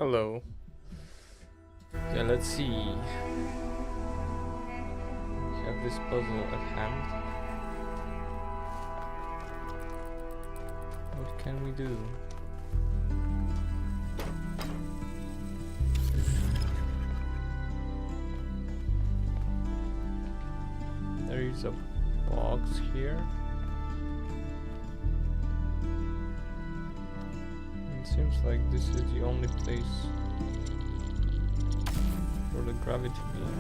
Hello. Yeah, let's see. We have this puzzle at hand. What can we do? There is a box here. It seems like this is the only place for the gravity beam.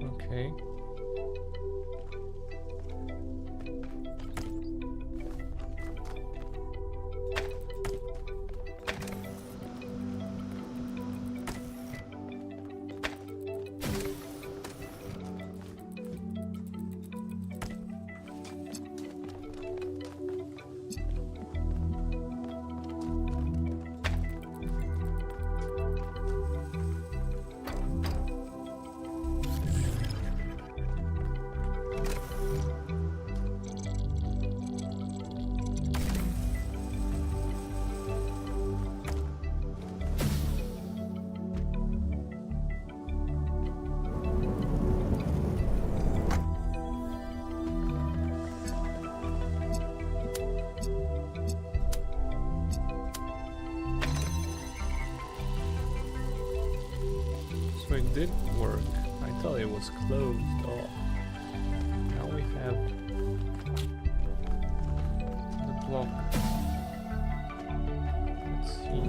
Okay. So it did work. I thought it was closed off. Now we have the block. Let's see.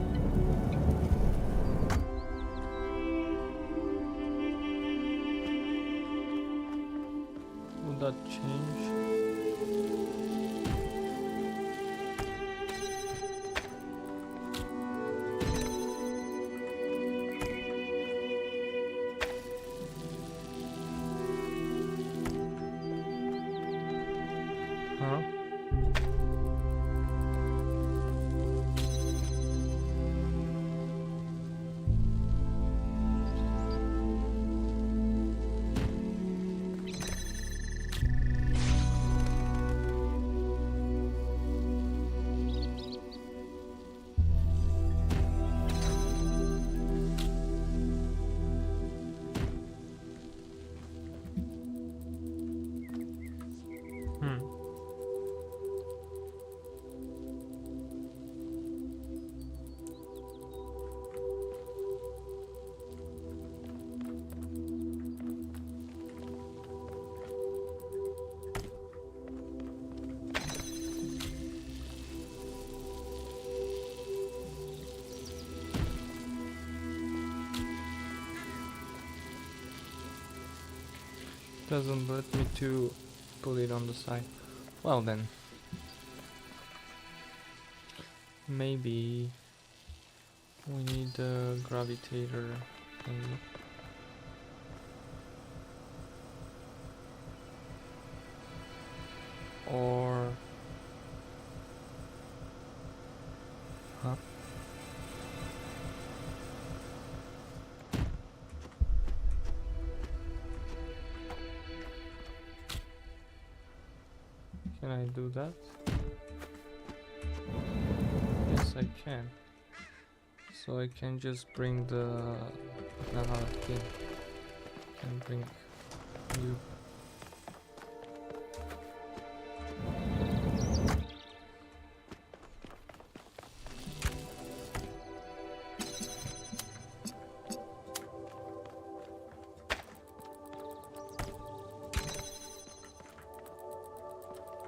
Would that change? Huh? Doesn't let me to put it on the side. Well then, maybe we need a gravitator thingy. Or huh? Can I do that? Yes, I can. So I can just bring the another thing. Can bring you.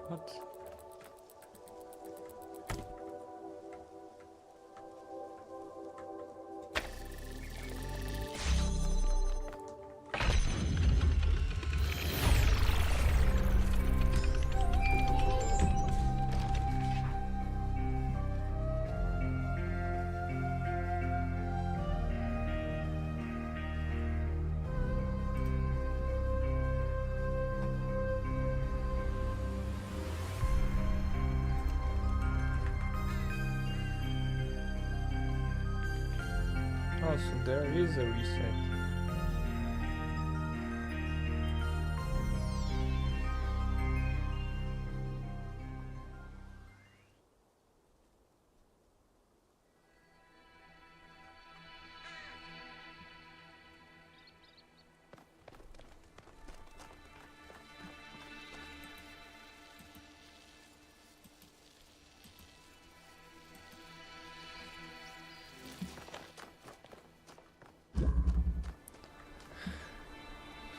What? Oh, so there is a reset.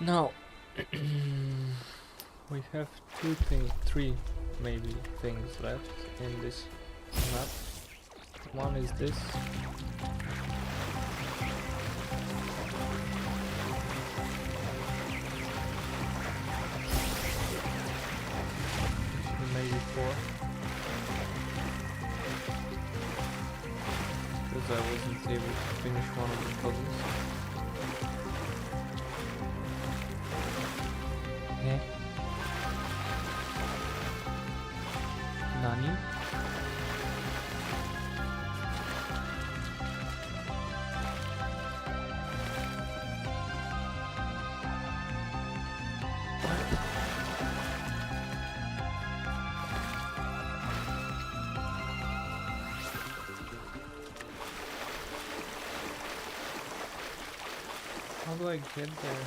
Now we have three maybe things left in this map. One is this. Maybe four. Because I wasn't able to finish one of the puzzles. Eh? Nani? How do I get there?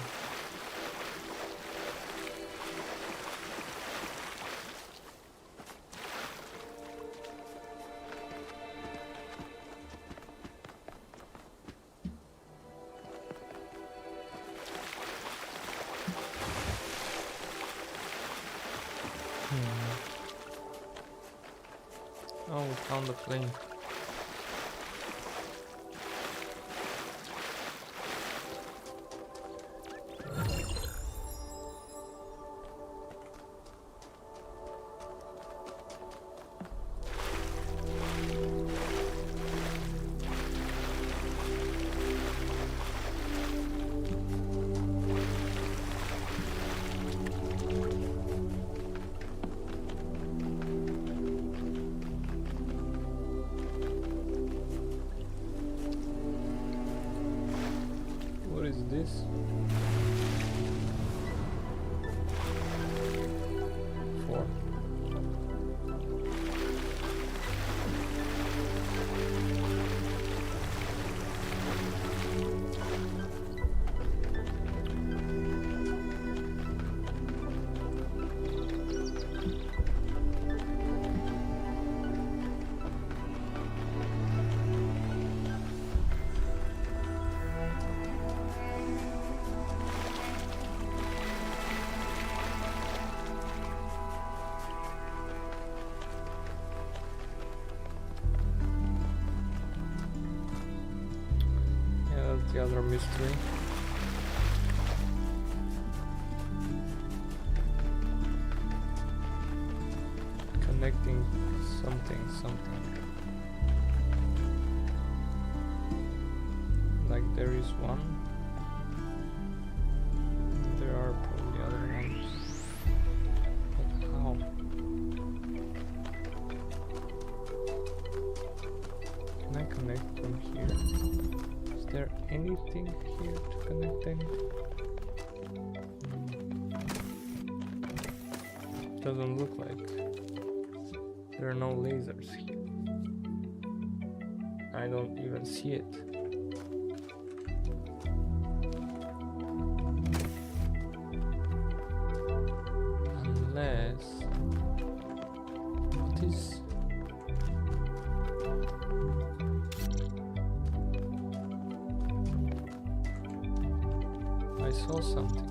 Oh, we found the plane. What is this? Four. The other mystery. Connecting something. Like there is one. There are probably other ones. But how? Can I connect from here? Is there anything here to connect anything? Doesn't look like. There are no lasers here. I don't even see it. Unless... What is... I saw something.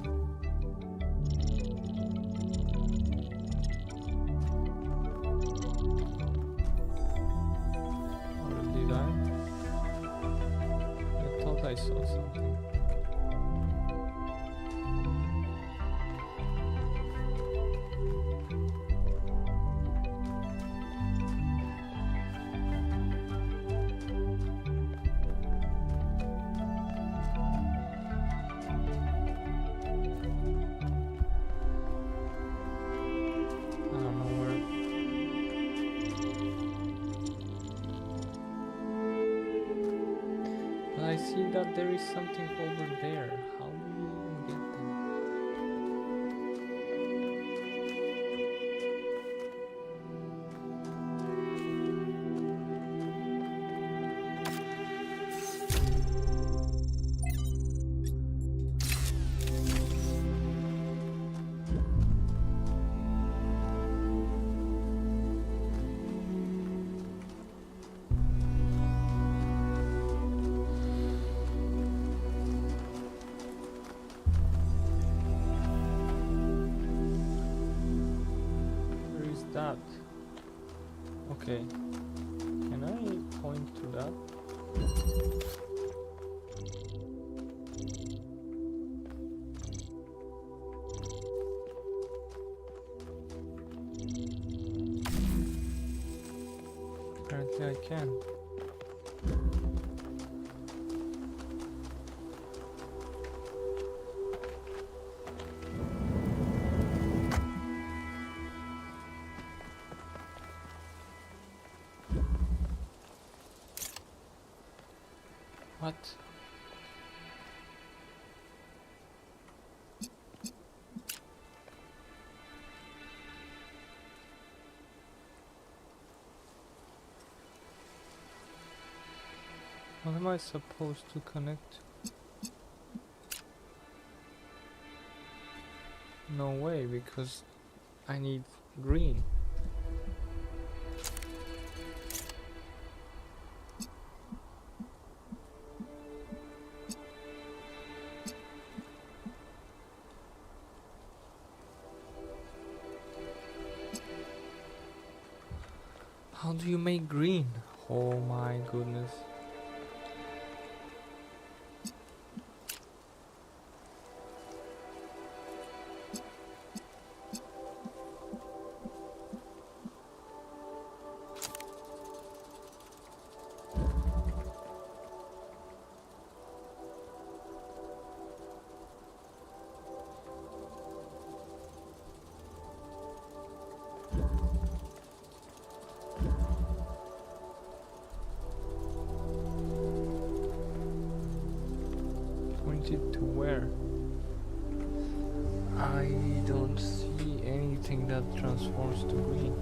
Or did I? I thought I saw something. I see that there is something over there. How do you even get there? Okay. Can I point to that? Apparently I can. What? What am I supposed to connect? No way, because I need green. How do you make green? Oh my goodness. Pointed to where? I don't see anything that transforms to green.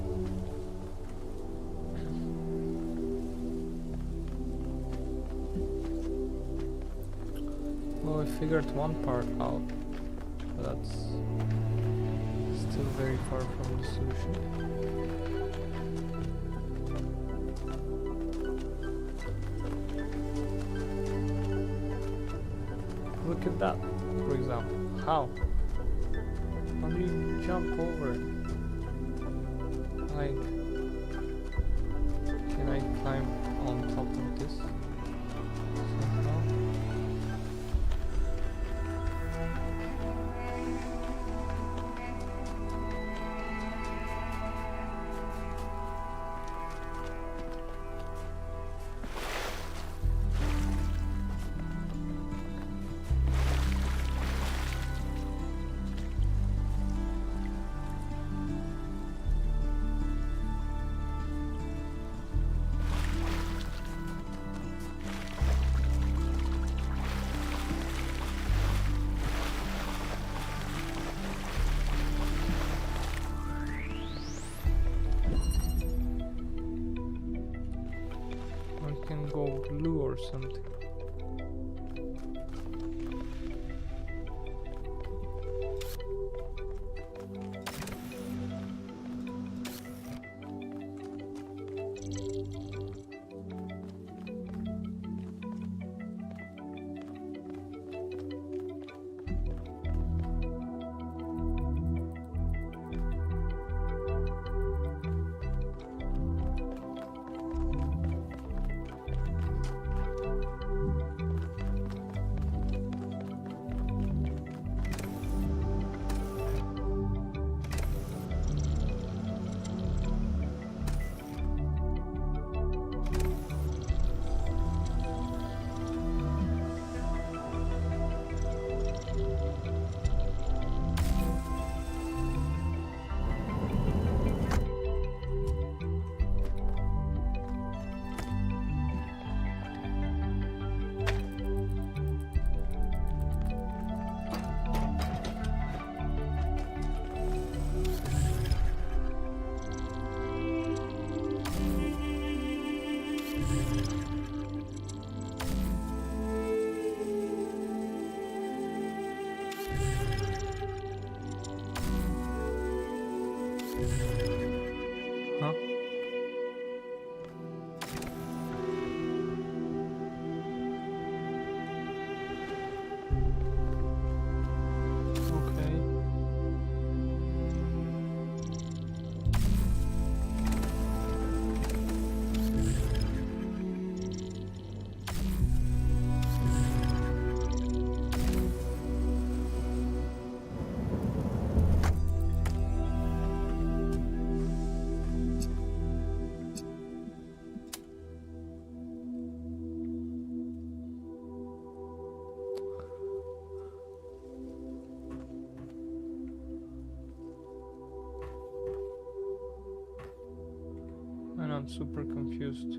Well, I figured one part out, but that's still very far from the solution. Look at that, for example. How? How do you jump over it? Like, can I climb on top of this somehow? Can go blue or something. I'm super confused.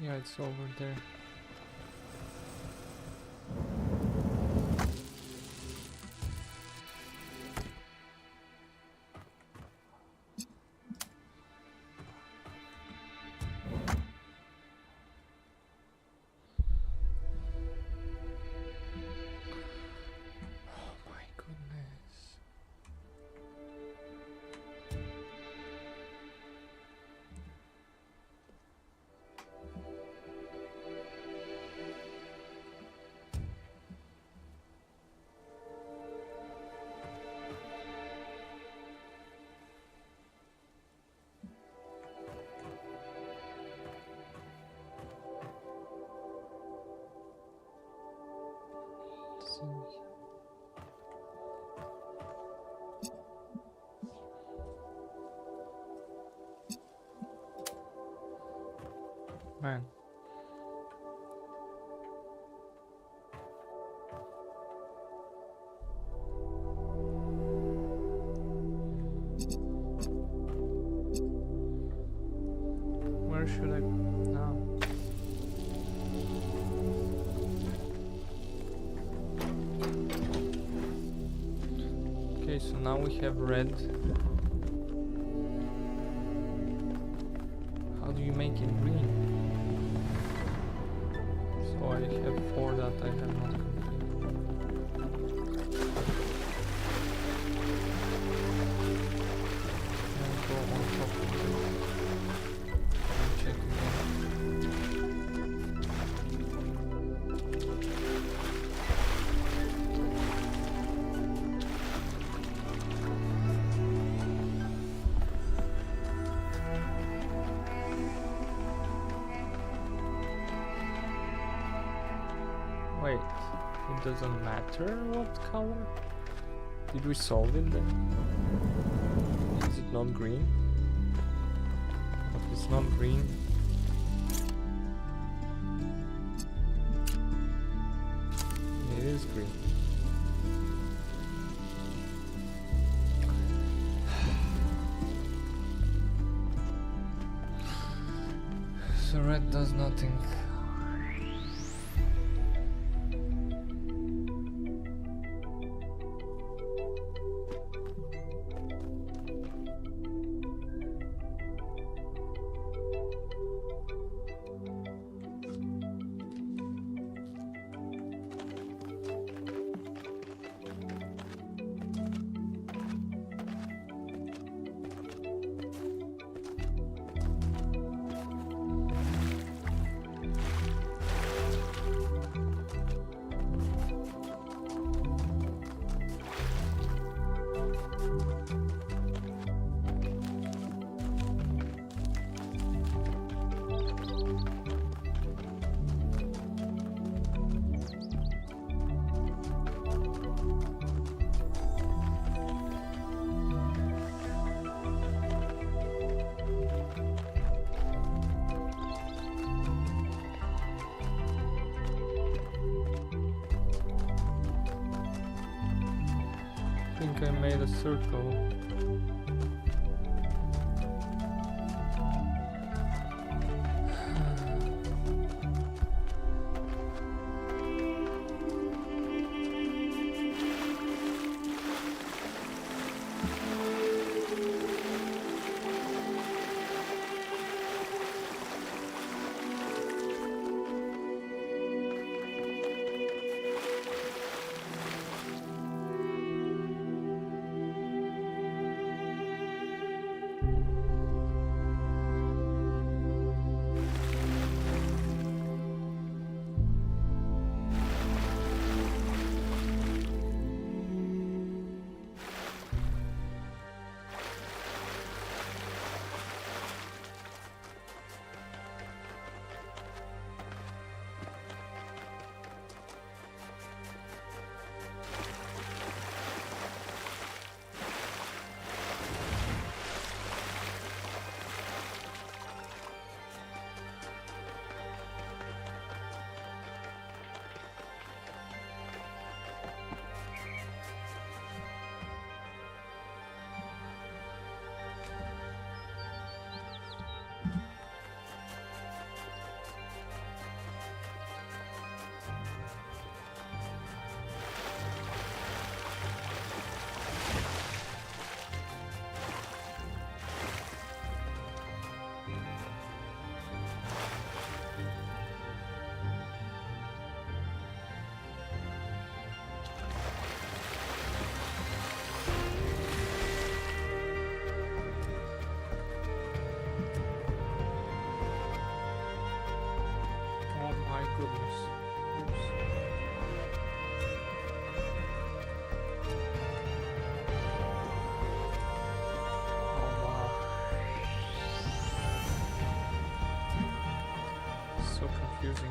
Yeah, it's over there. Oh my goodness. See. Man. Where should I now? Okay, so now we have red. How do you make it green? So I have 4 that I have not completed. And go on top of it. And check again. Wait, it doesn't matter what color? Did we solve it then? Is it not green? If it's not green... It is green. So red does nothing. I think I made a circle. confusing.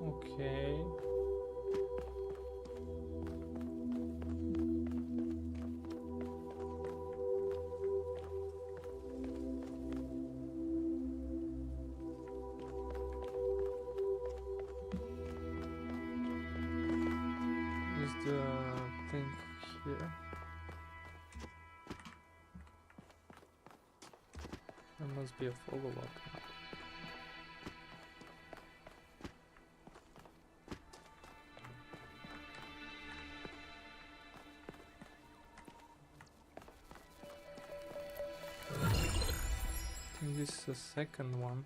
Okay. Is the thing here? There must be a follow-up. I think this is the second one.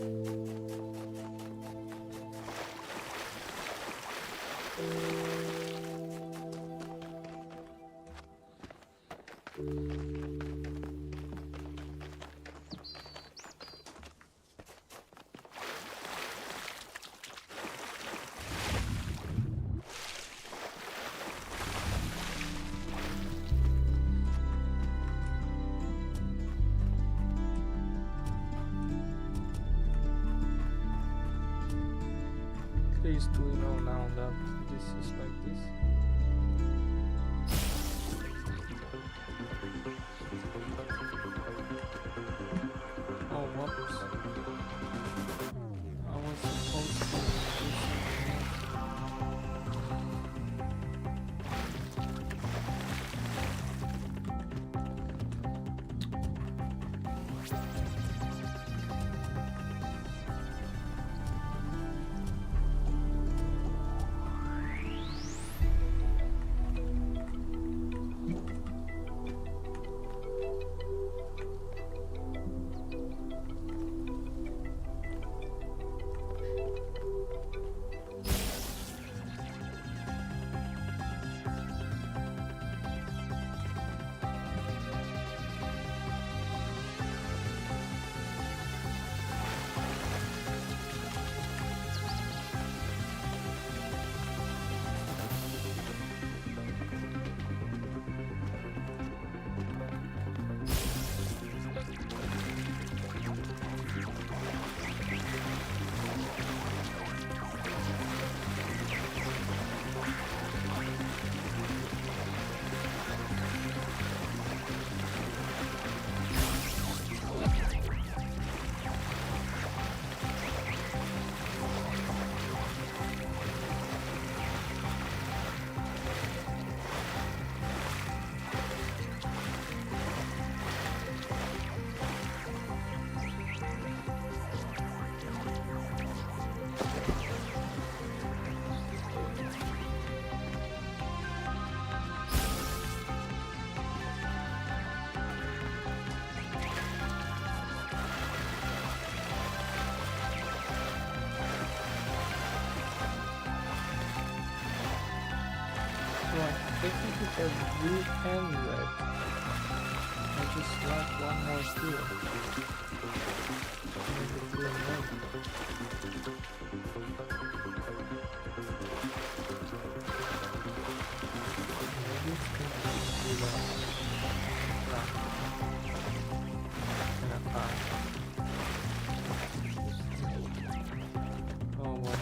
At least we know now that this is like this. Oh, whoops. I was supposed to do technically have blue and red. I just like one more here. Maybe blue and red. Maybe it's going to be black. Oh, what?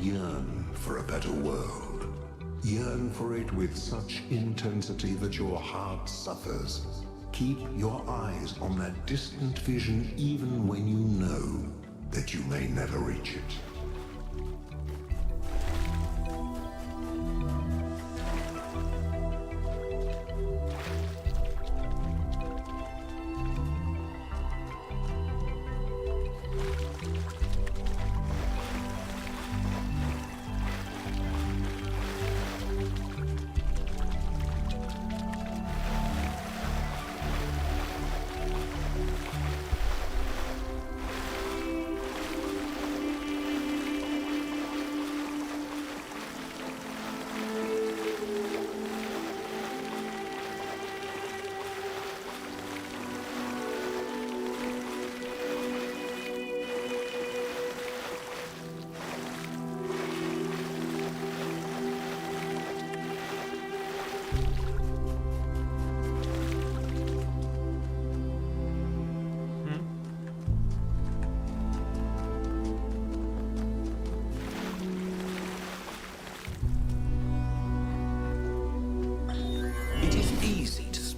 Yearn for a better world. Yearn for it with such intensity that your heart suffers. Keep your eyes on that distant vision even when you know that you may never reach it.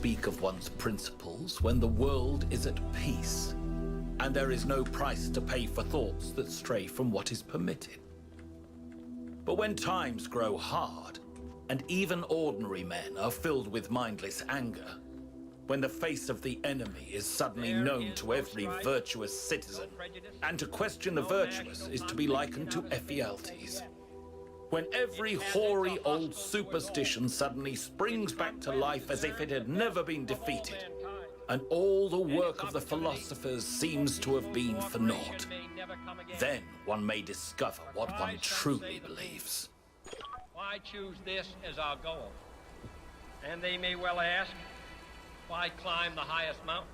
Speak of one's principles when the world is at peace, and there is no price to pay for thoughts that stray from what is permitted. But when times grow hard, and even ordinary men are filled with mindless anger, when the face of the enemy is suddenly known to every virtuous citizen, and to question the virtuous is to be likened to Ephialtes, when every hoary old superstition suddenly springs back to life as if it had never been defeated, and all the work of the philosophers seems to have been for naught, then one may discover what one truly believes. Why choose this as our goal? And they may well ask, why climb the highest mountain?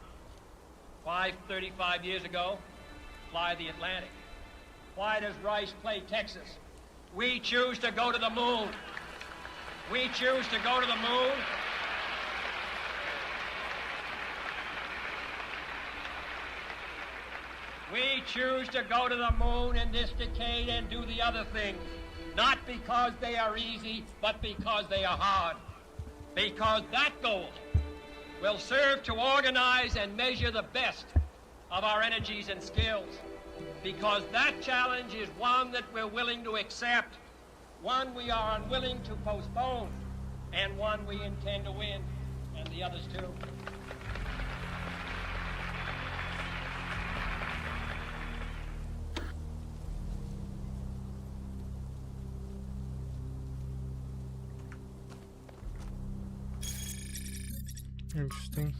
Why, 35 years ago, fly the Atlantic? Why does Rice play Texas? We choose to go to the moon. We choose to go to the moon. We choose to go to the moon in this decade and do the other things, not because they are easy, but because they are hard. Because that goal will serve to organize and measure the best of our energies and skills. Because that challenge is one that we're willing to accept, one we are unwilling to postpone, and one we intend to win, and the others too. Interesting.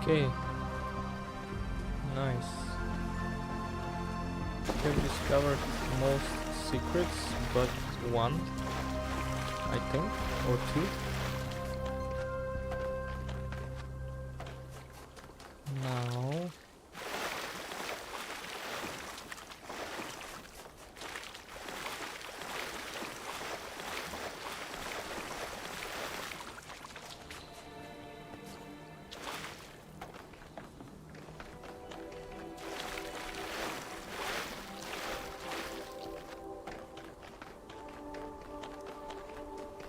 Okay. Nice. We've discovered most secrets, but one, I think, or two. Now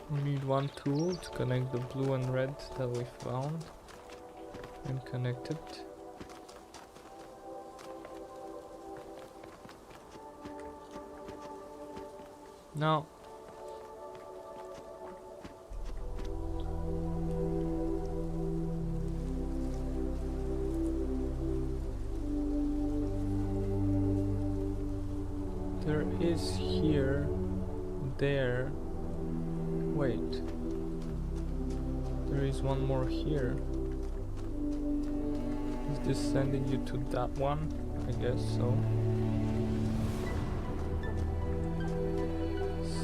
We need one tool to connect the blue and red that we found and connect it. Now there is here, there. Wait. There is one more here. Is this sending you to that one? I guess so.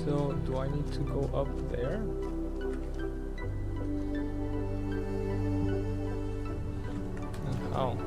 So, do I need to go up there? And how?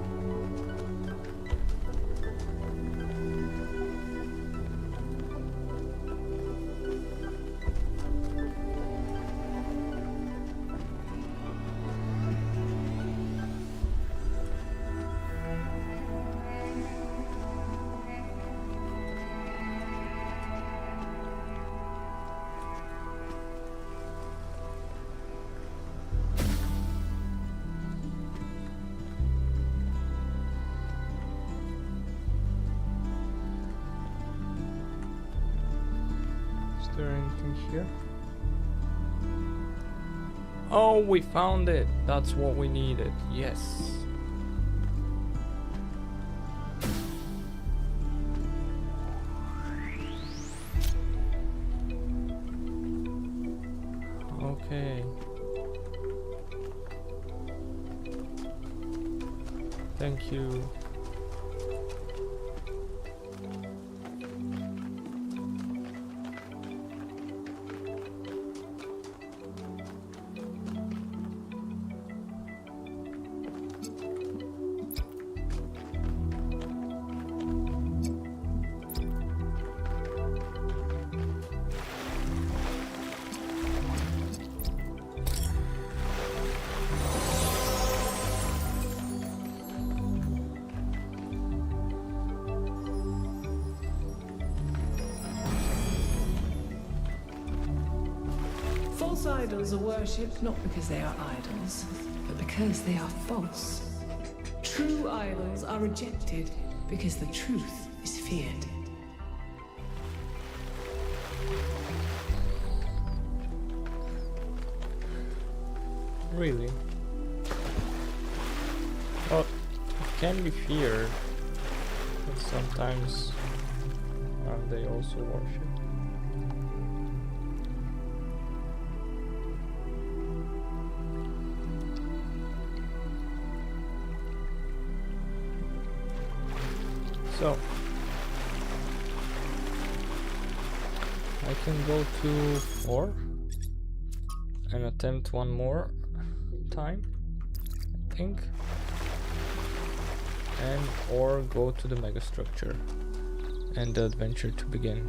Is there anything here? Oh, we found it! That's what we needed. Yes. Okay. Thank you. False idols are worshipped not because they are idols, but because they are false. True idols are rejected because the truth is feared. Really? Well, it can be feared, but sometimes aren't they also worshipped? So I can go to 4 and attempt one more time, I think, and or go to the Megastructure and the adventure to begin.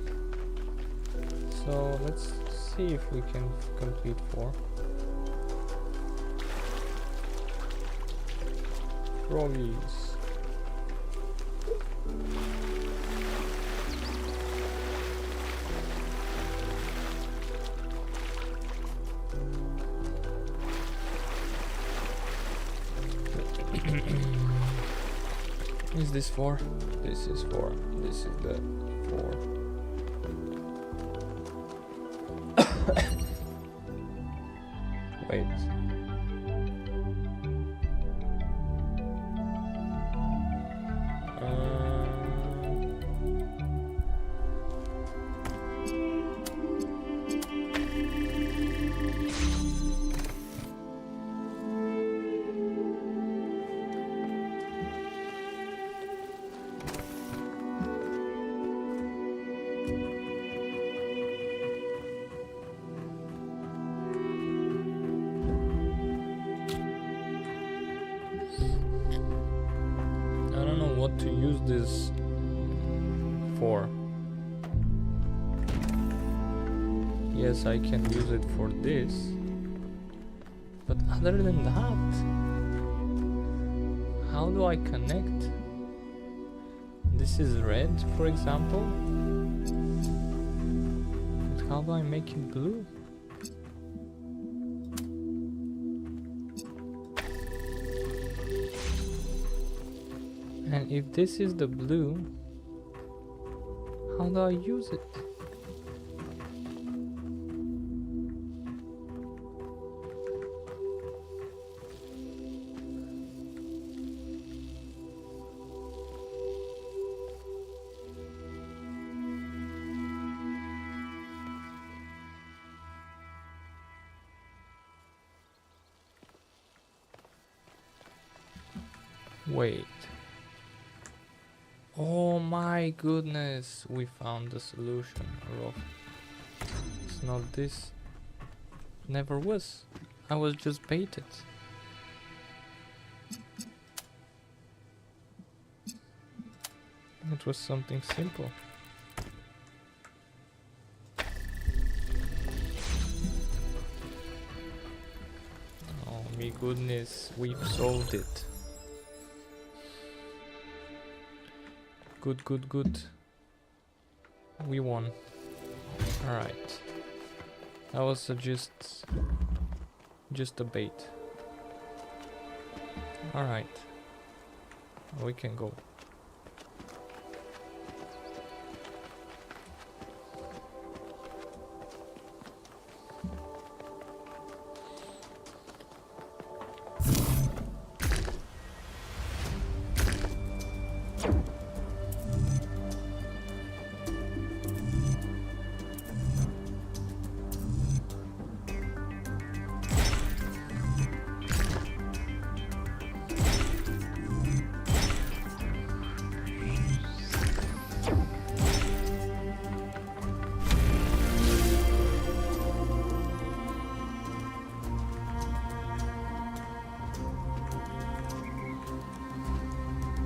So let's see if we can complete 4. Froggies. Is this 4? This is 4. This is the 4. Wait. What to use this for. Yes, I can use it for this, but other than that, how do I connect? This is red, for example, but how do I make it blue? And if this is the blue, how do I use it? Wait. Oh my goodness, we found the solution. It's not this. Never was. I was just baited. It was something simple. Oh my goodness, we've solved it. Good, good, good. We won. Alright. That was just a bait. Alright. We can go.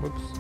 Whoops.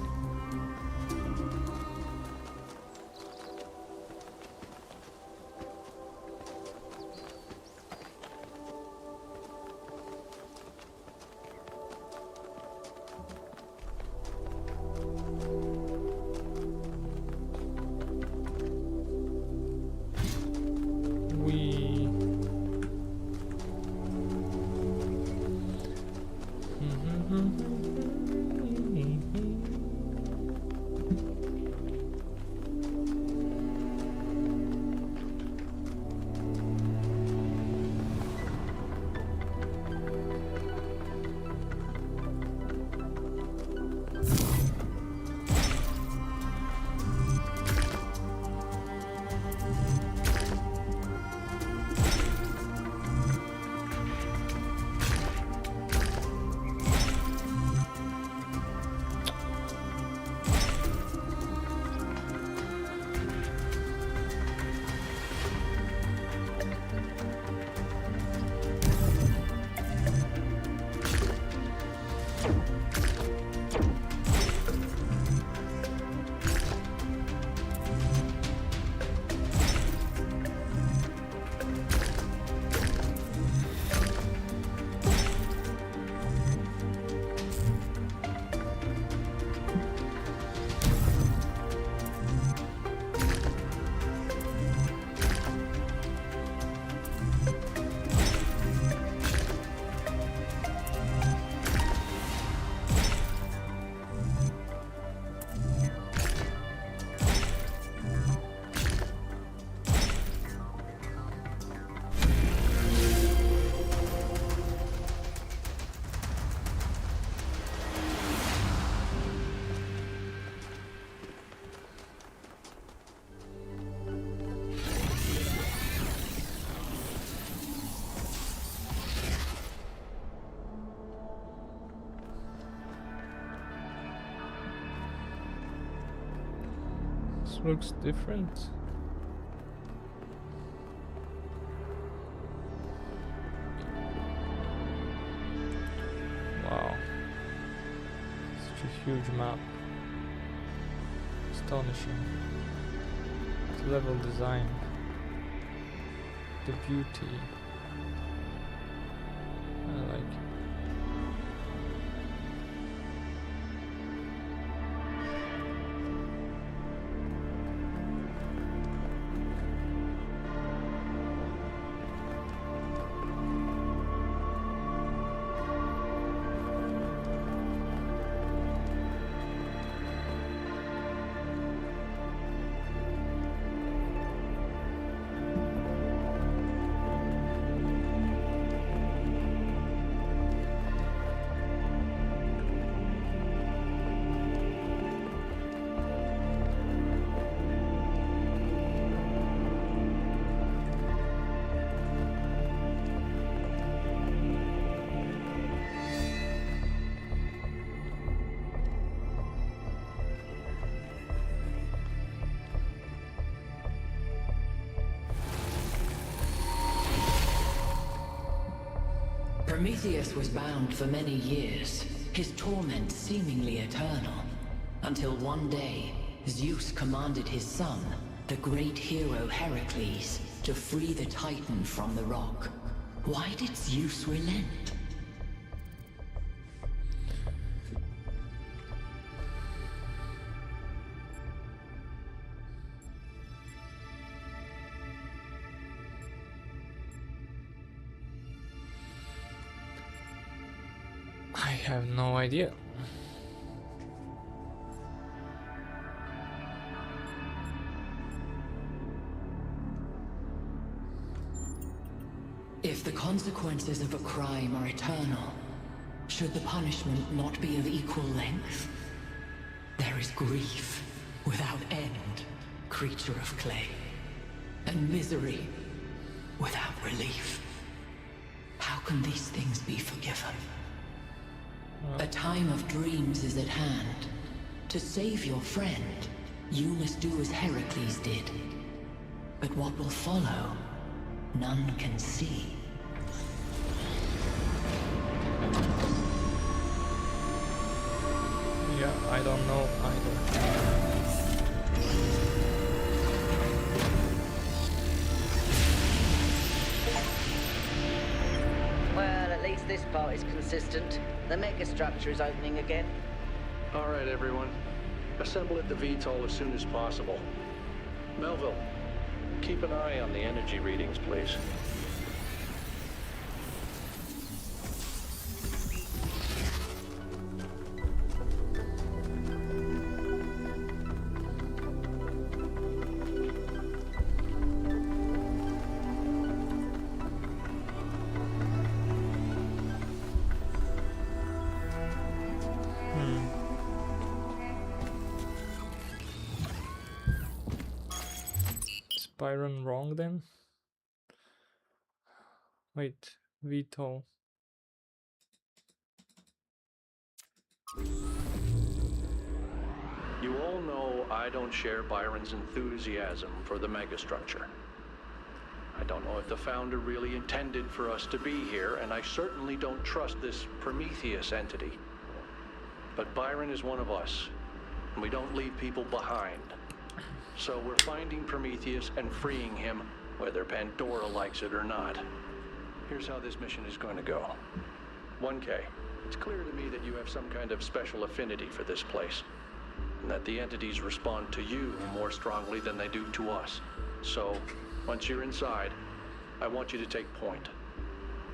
Looks different. Wow. Such a huge map. Astonishing. The level design. The beauty. I like it. Prometheus was bound for many years, his torment seemingly eternal, until one day, Zeus commanded his son, the great hero Heracles, to free the Titan from the rock. Why did Zeus relent? I have no idea. If the consequences of a crime are eternal, should the punishment not be of equal length? There is grief without end, creature of clay, and misery without relief. How can these things be forgiven? A time of dreams is at hand. To save your friend, you must do as Heracles did. But what will follow, none can see. Yeah, I don't know either. Well, at least this part is consistent. The megastructure is opening again. All right, everyone. Assemble at the VTOL as soon as possible. Melville, keep an eye on the energy readings, please. Byron wrong then? Wait, Vito. You all know I don't share Byron's enthusiasm for the megastructure. I don't know if the founder really intended for us to be here, and I certainly don't trust this Prometheus entity. But Byron is one of us, and we don't leave people behind. So we're finding Prometheus and freeing him, whether Pandora likes it or not. Here's how this mission is going to go. 1K, it's clear to me that you have some kind of special affinity for this place, and that the entities respond to you more strongly than they do to us. So, once you're inside, I want you to take point.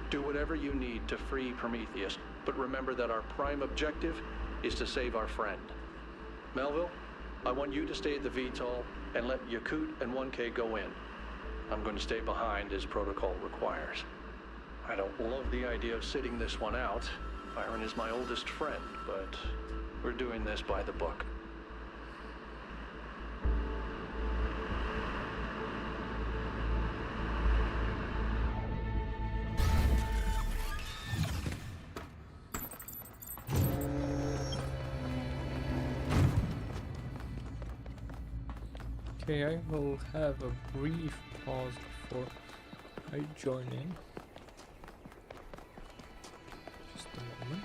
Do whatever you need to free Prometheus, but remember that our prime objective is to save our friend. Melville, I want you to stay at the VTOL and let Yakut and 1K go in. I'm going to stay behind as protocol requires. I don't love the idea of sitting this one out. Byron is my oldest friend, but we're doing this by the book. Okay, I will have a brief pause before I join in. Just a moment.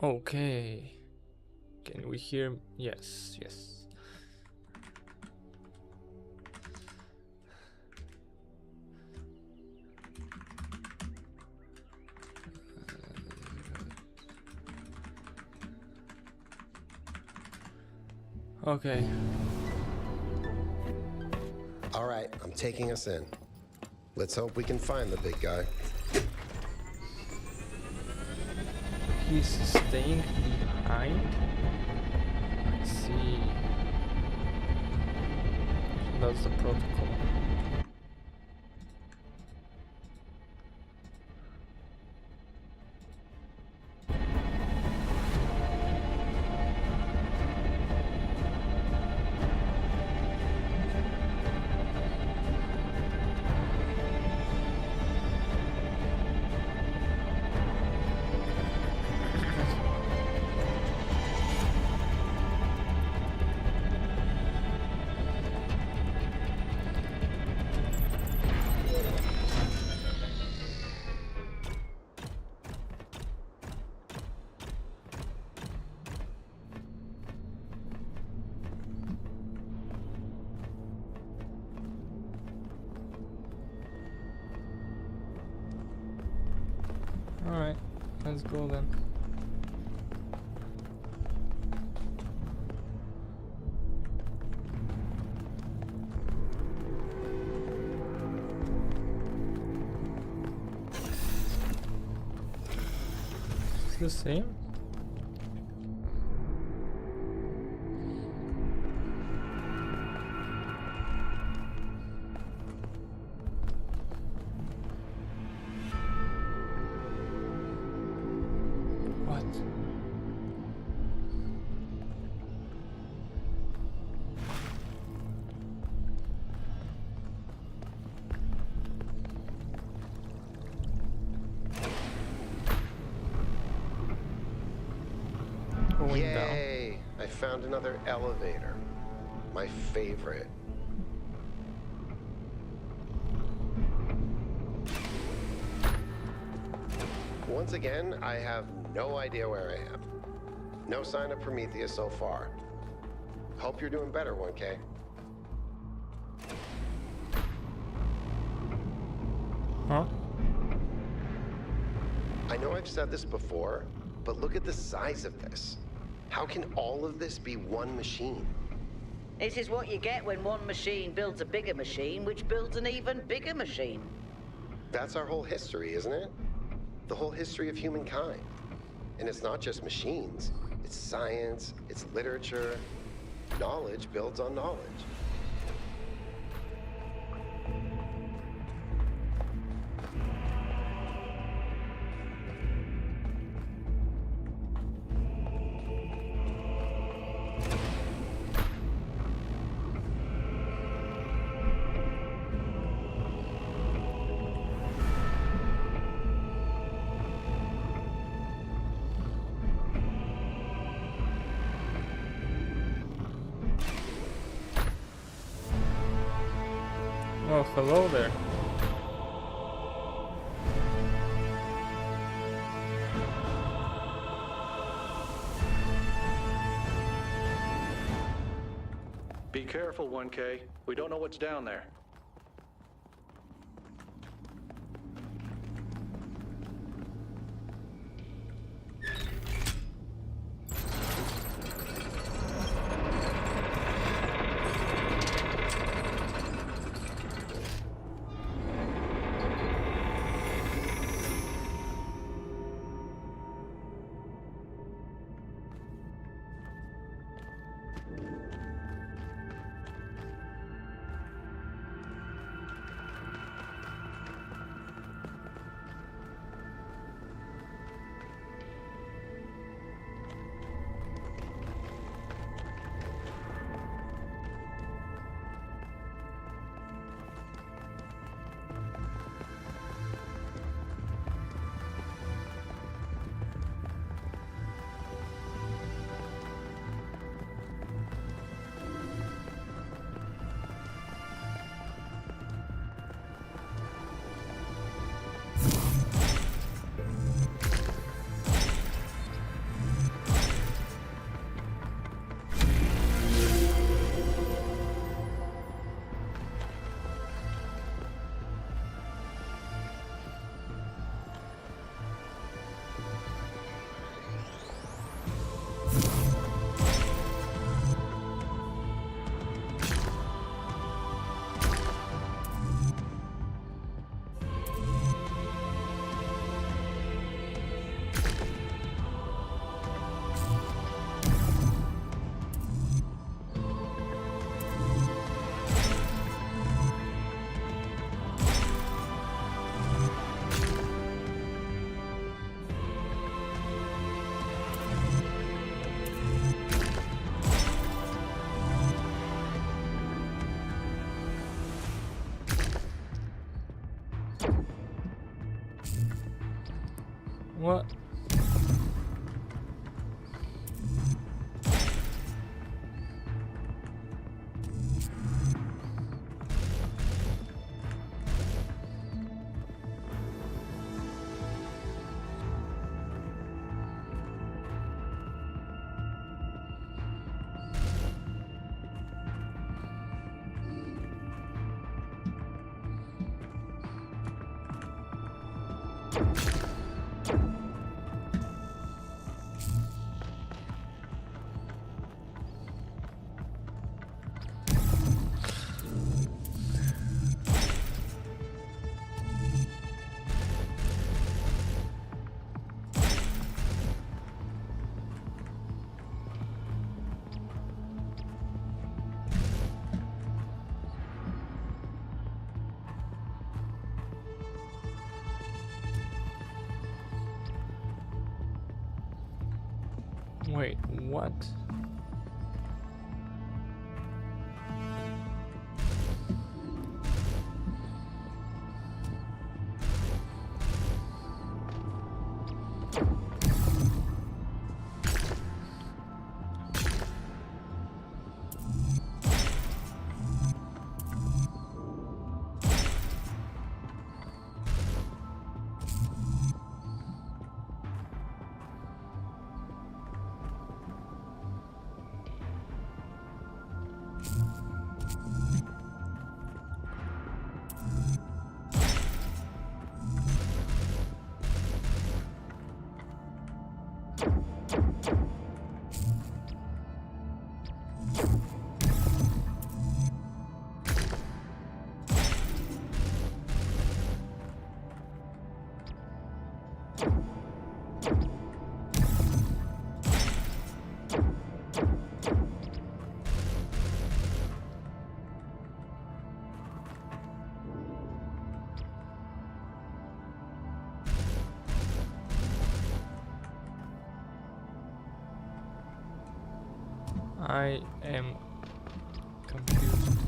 Okay. Can we hear? Yes, yes. Okay. All right, I'm taking us in. Let's hope we can find the big guy. He's staying behind. I see. That's the protocol. Alright, let's go then. It's the same? What? Going down. Yay! I found another elevator. My favorite. Once again, I have no idea where I am. No sign of Prometheus so far. Hope you're doing better, 1K. Huh? I know I've said this before, but look at the size of this. How can all of this be one machine? This is what you get when one machine builds a bigger machine, which builds an even bigger machine. That's our whole history, isn't it? The whole history of humankind. And it's not just machines. It's science, it's literature. Knowledge builds on knowledge. Oh, hello there. Be careful, 1K. We don't know what's down there. What? Wait, what? I am confused.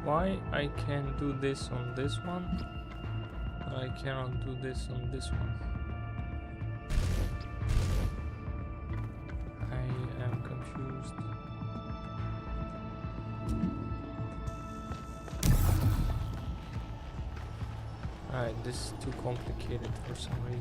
Why I can do this on this one, but I cannot do this on this one? I am confused. Alright, this is too complicated for some reason.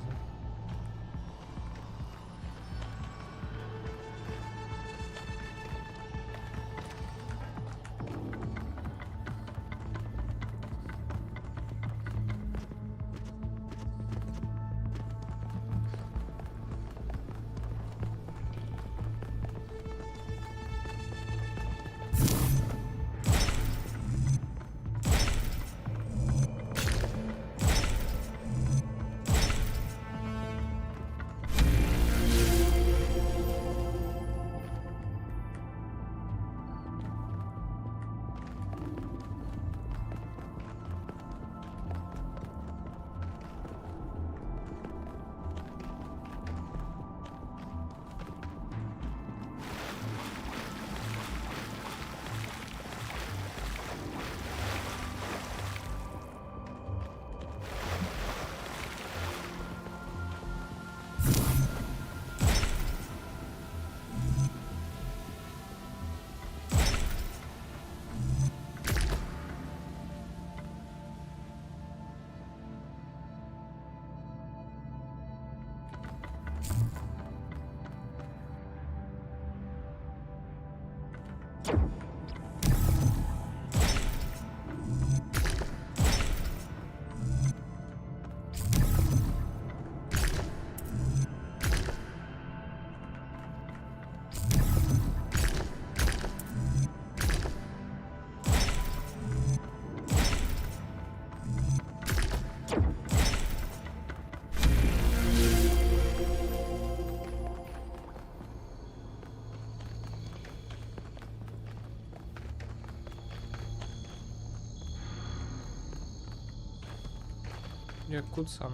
Yeah, good son.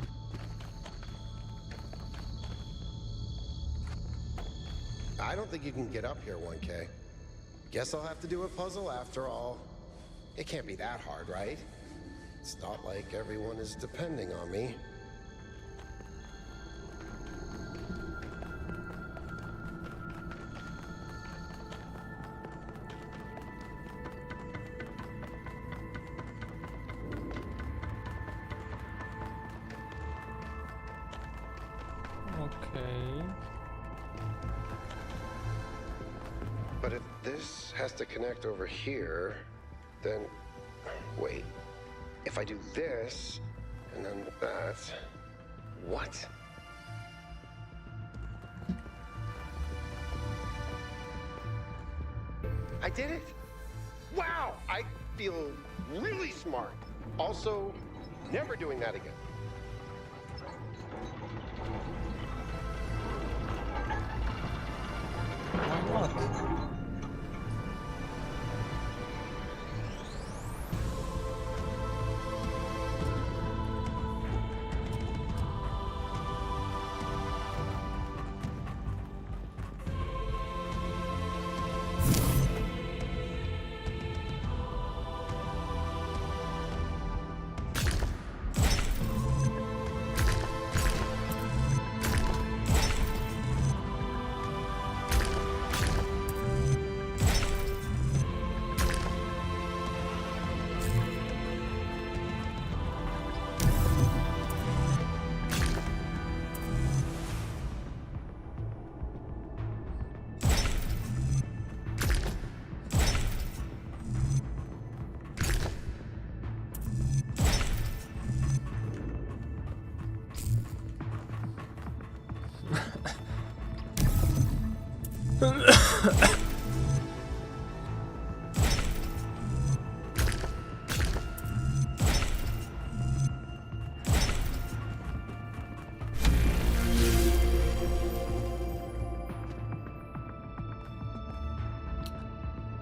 I don't think you can get up here, 1K. Guess I'll have to do a puzzle after all. It can't be that hard, right? It's not like everyone is depending on me. Okay. But if this has to connect over here, then... Wait. If I do this, and then that... What? I did it! Wow! I feel really smart. Also, never doing that again. Why not?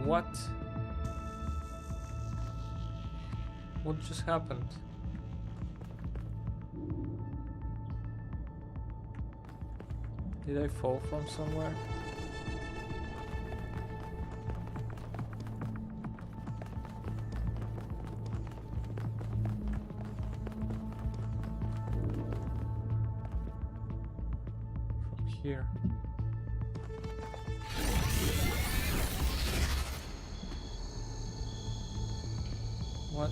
What? What just happened? Did I fall from somewhere? From here. What?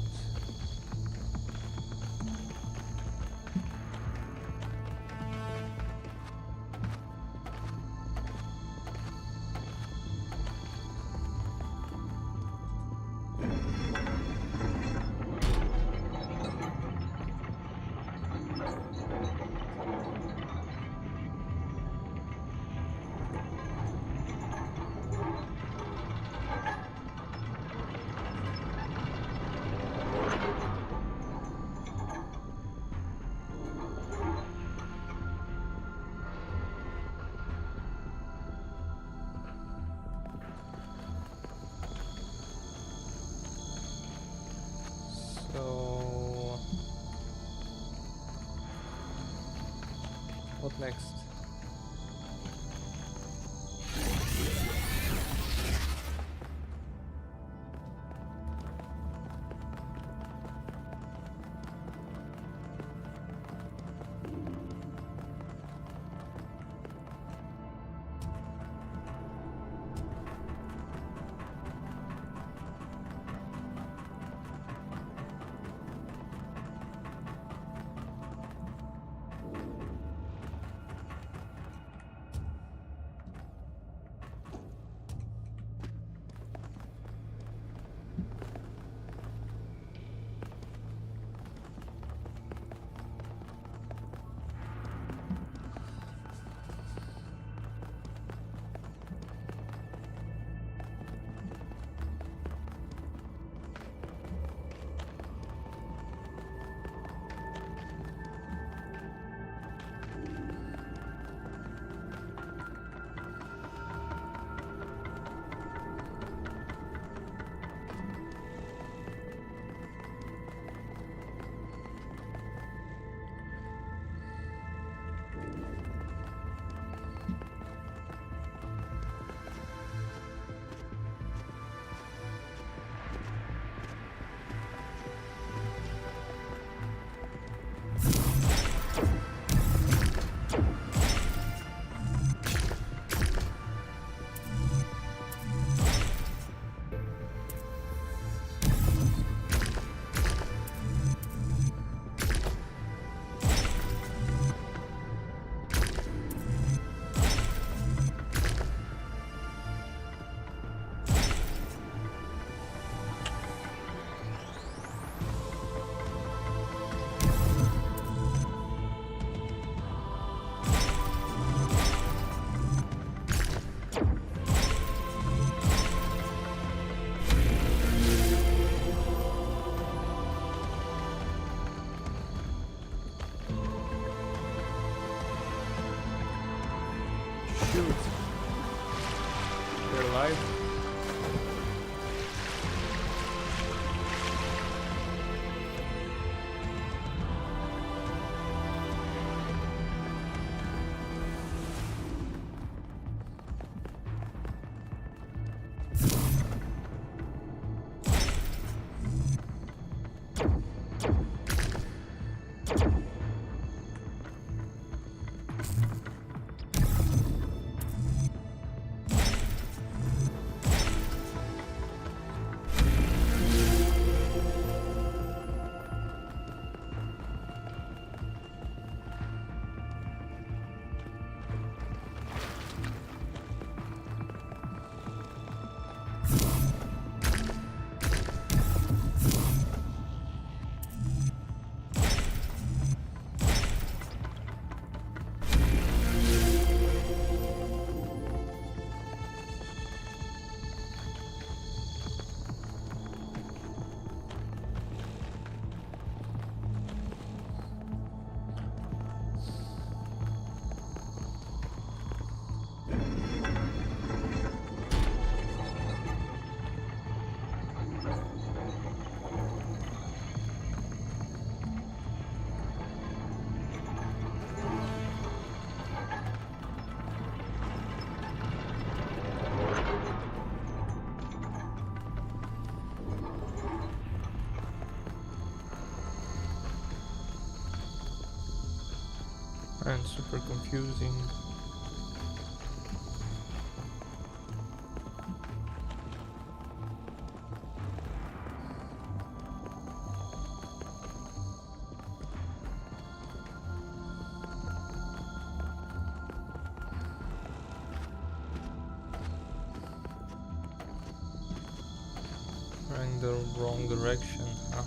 What next? Shoot. They're alive. And super confusing. Going the wrong direction, huh?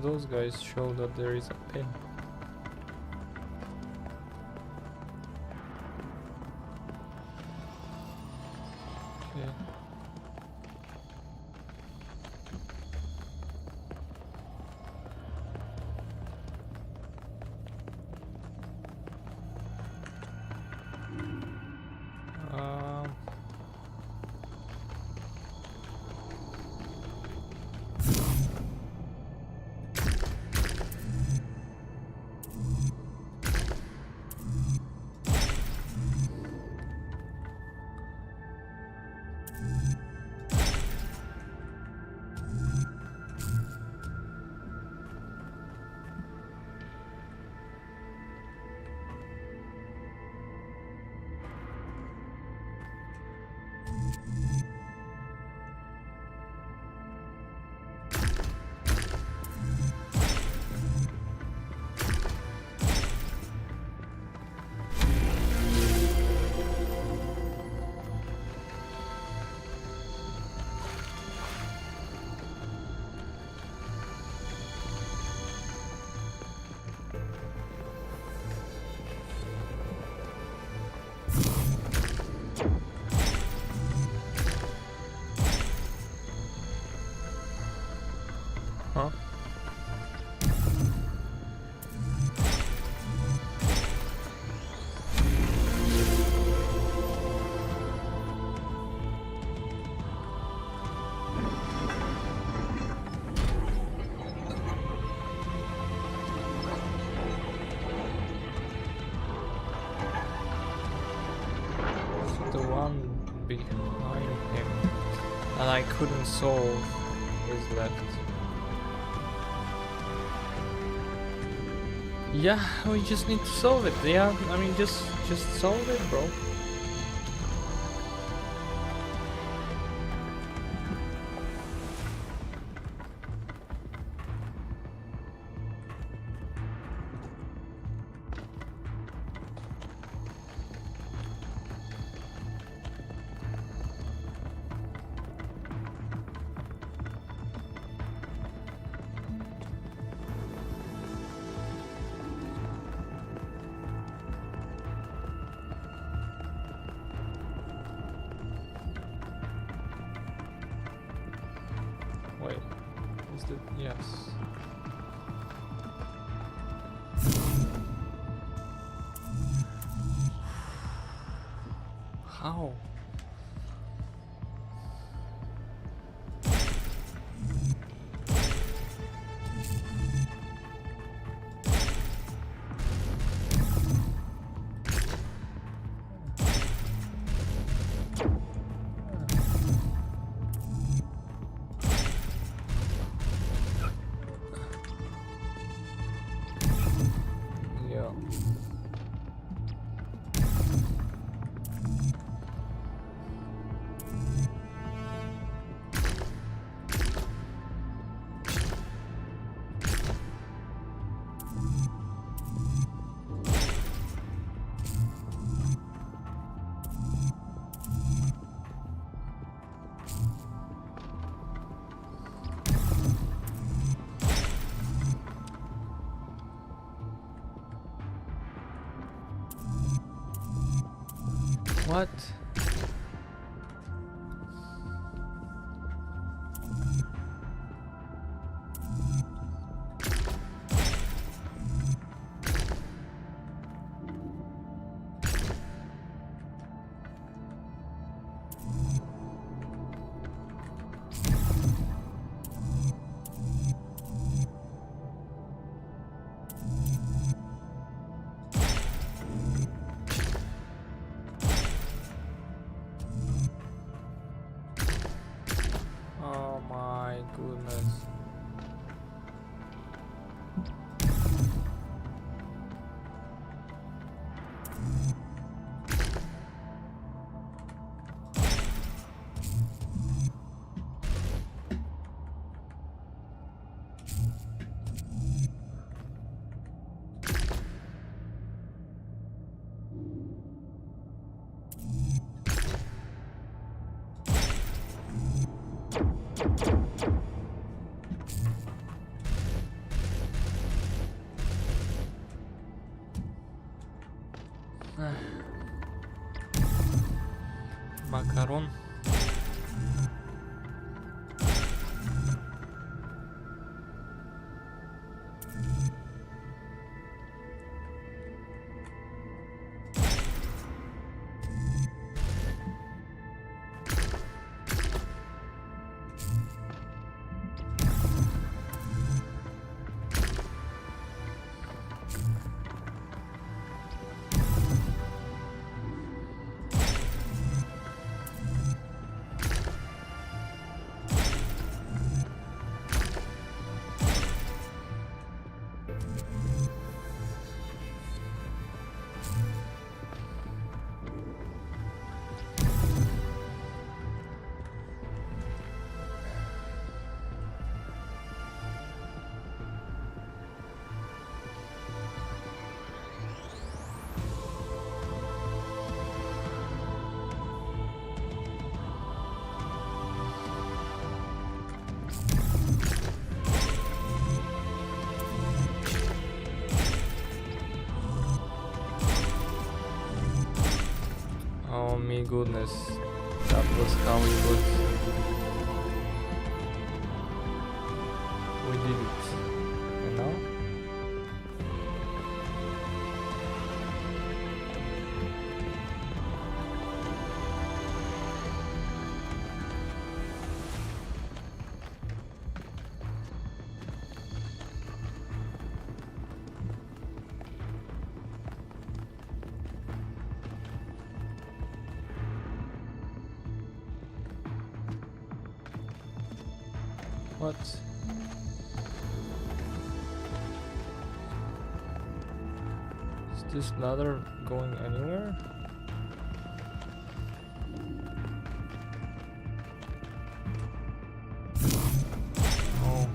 Those guys show that there is a pin. Okay. the one behind him that I couldn't solve is left. Yeah, we just need to solve it. Yeah, I mean, just solve it, bro. Wait, is it? Yes. How? Yeah. What? Oh my goodness. Macaron. Oh my goodness, that was how it was. We did it, you know? What? Is this ladder going anywhere? Oh.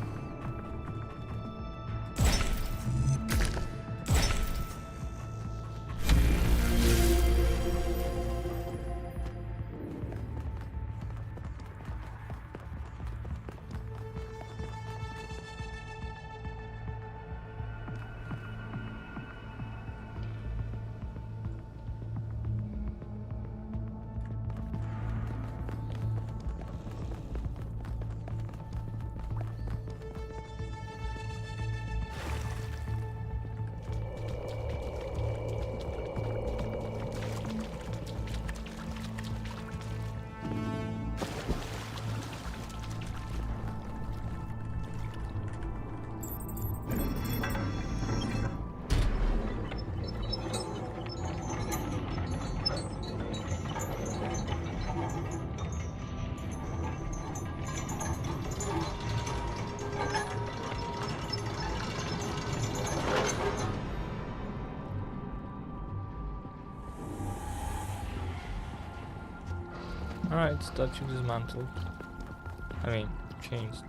Alright, statue dismantled. I mean, changed.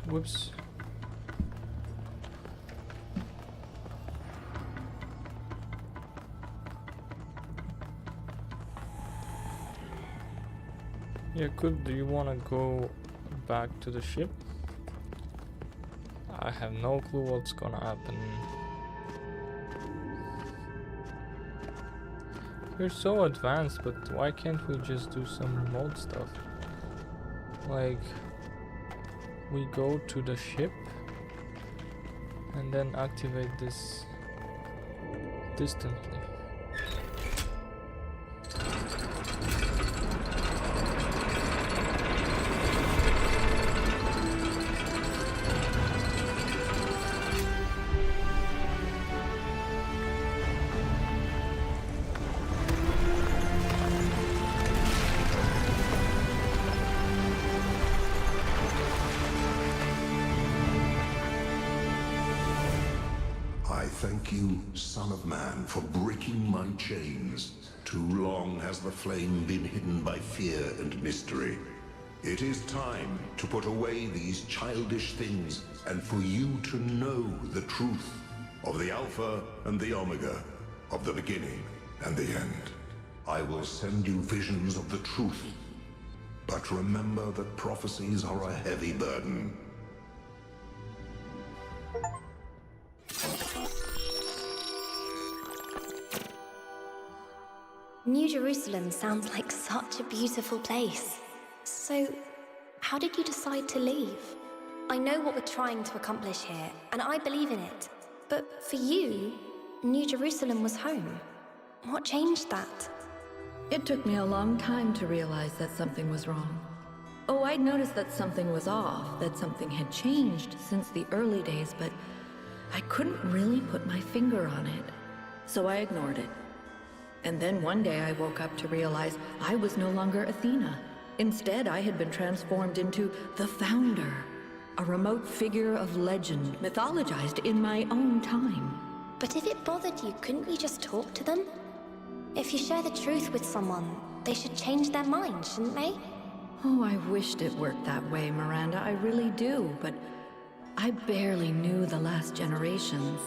Whoops. Yeah, good. Do you want to go back to the ship? I have no clue what's gonna happen. You're so advanced, but why can't we just do some remote stuff? Like, we go to the ship and then activate this distantly. Thank you, Son of Man, for breaking my chains. Too long has the flame been hidden by fear and mystery. It is time to put away these childish things and for you to know the truth of the Alpha and the Omega, of the beginning and the end. I will send you visions of the truth, but remember that prophecies are a heavy burden. New Jerusalem sounds like such a beautiful place. So, how did you decide to leave? I know what we're trying to accomplish here, and I believe in it. But for you, New Jerusalem was home. What changed that? It took me a long time to realize that something was wrong. Oh, I'd noticed that something was off, that something had changed since the early days, but I couldn't really put my finger on it. So I ignored it. And then one day I woke up to realize I was no longer Athena. Instead, I had been transformed into the Founder, a remote figure of legend, mythologized in my own time. But if it bothered you, couldn't you just talk to them? If you share the truth with someone, they should change their mind, shouldn't they? Oh, I wished it worked that way, Miranda, I really do, but I barely knew the last generations.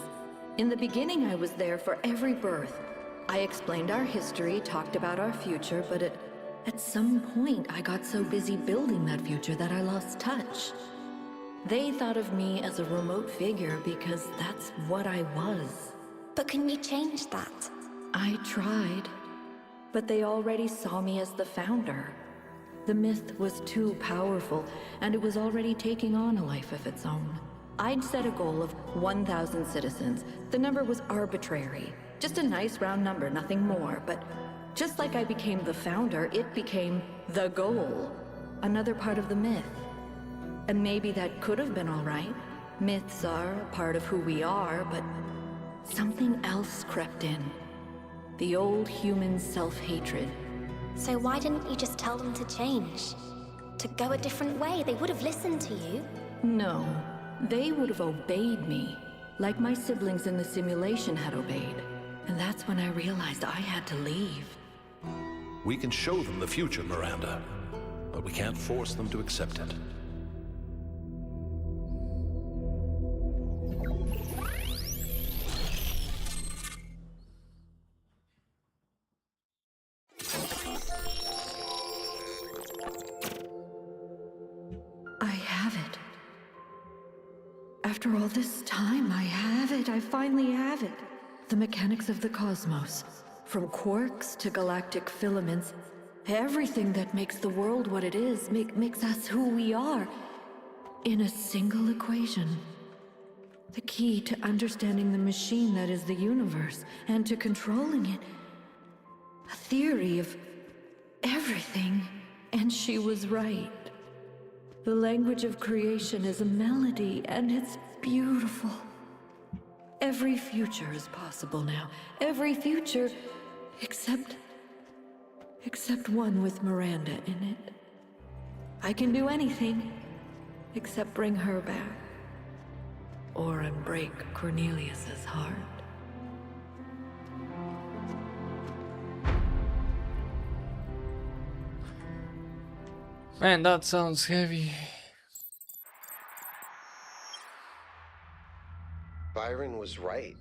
In the beginning, I was there for every birth. I explained our history, talked about our future, but it At some point, I got so busy building that future that I lost touch. They thought of me as a remote figure because that's what I was. But can you change that? I tried, but they already saw me as the founder. The myth was too powerful, and it was already taking on a life of its own. I'd set a goal of 1,000 citizens. The number was arbitrary. Just a nice round number, nothing more. But just like I became the founder, it became the goal. Another part of the myth. And maybe that could have been all right. Myths are a part of who we are, but something else crept in. The old human self-hatred. So why didn't you just tell them to change? To go a different way? They would have listened to you. No, they would have obeyed me, like my siblings in the simulation had obeyed. And that's when I realized I had to leave. We can show them the future, Miranda, but we can't force them to accept it. I have it. After all this time, I have it. I finally have it. The mechanics of the cosmos. From quarks to galactic filaments. Everything that makes the world what it is, makes us who we are. In a single equation. The key to understanding the machine that is the universe, and to controlling it. A theory of everything. And she was right. The language of creation is a melody, and it's beautiful. Every future is possible now. Every future, except one with Miranda in it. I can do anything, except bring her back. Or unbreak Cornelius's heart. Man, that sounds heavy. Byron was right.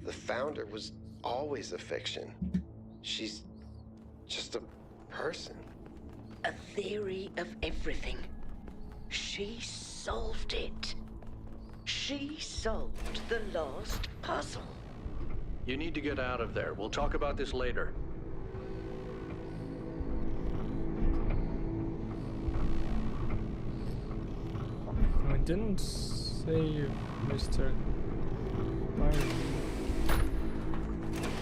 The founder was always a fiction. She's just a person. A theory of everything. She solved it. She solved the last puzzle. You need to get out of there. We'll talk about this later. I didn't save Mr. Byron.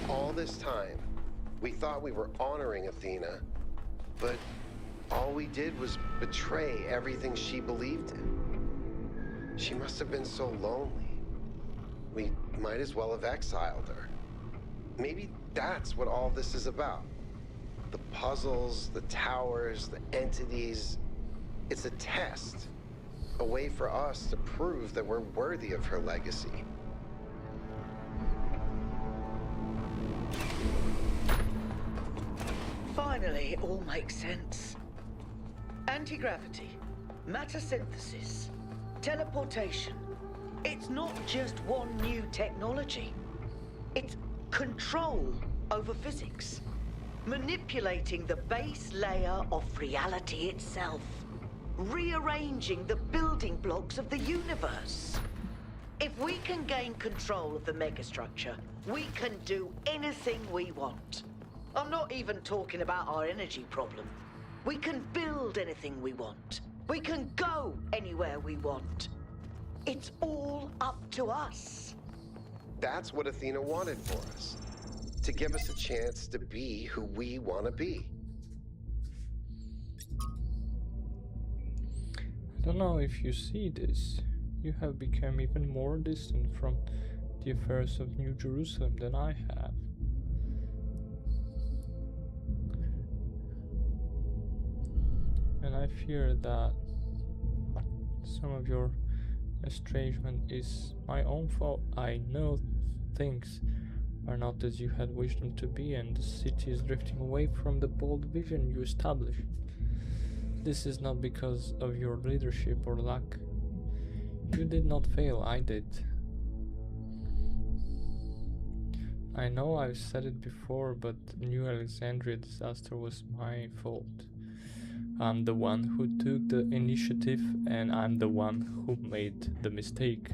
All this time, we thought we were honoring Athena, but all we did was betray everything she believed in. She must have been so lonely. We might as well have exiled her. Maybe that's what all this is about. The puzzles, the towers, the entities. It's a test. A way for us to prove that we're worthy of her legacy. Finally, it all makes sense. Anti-gravity, matter synthesis, teleportation. It's not just one new technology. It's control over physics. Manipulating the base layer of reality itself. Rearranging the building blocks of the universe. If we can gain control of the megastructure, we can do anything we want. I'm not even talking about our energy problem. We can build anything we want. We can go anywhere we want. It's all up to us. That's what Athena wanted for us. To give us a chance to be who we want to be. I don't know if you see this. You have become even more distant from the affairs of New Jerusalem than I have. And I fear that some of your estrangement is my own fault. I know things are not as you had wished them to be, and the city is drifting away from the bold vision you established. This is not because of your leadership or luck. You did not fail, I did. I know I've said it before, but New Alexandria disaster was my fault. I'm the one who took the initiative, and I'm the one who made the mistake.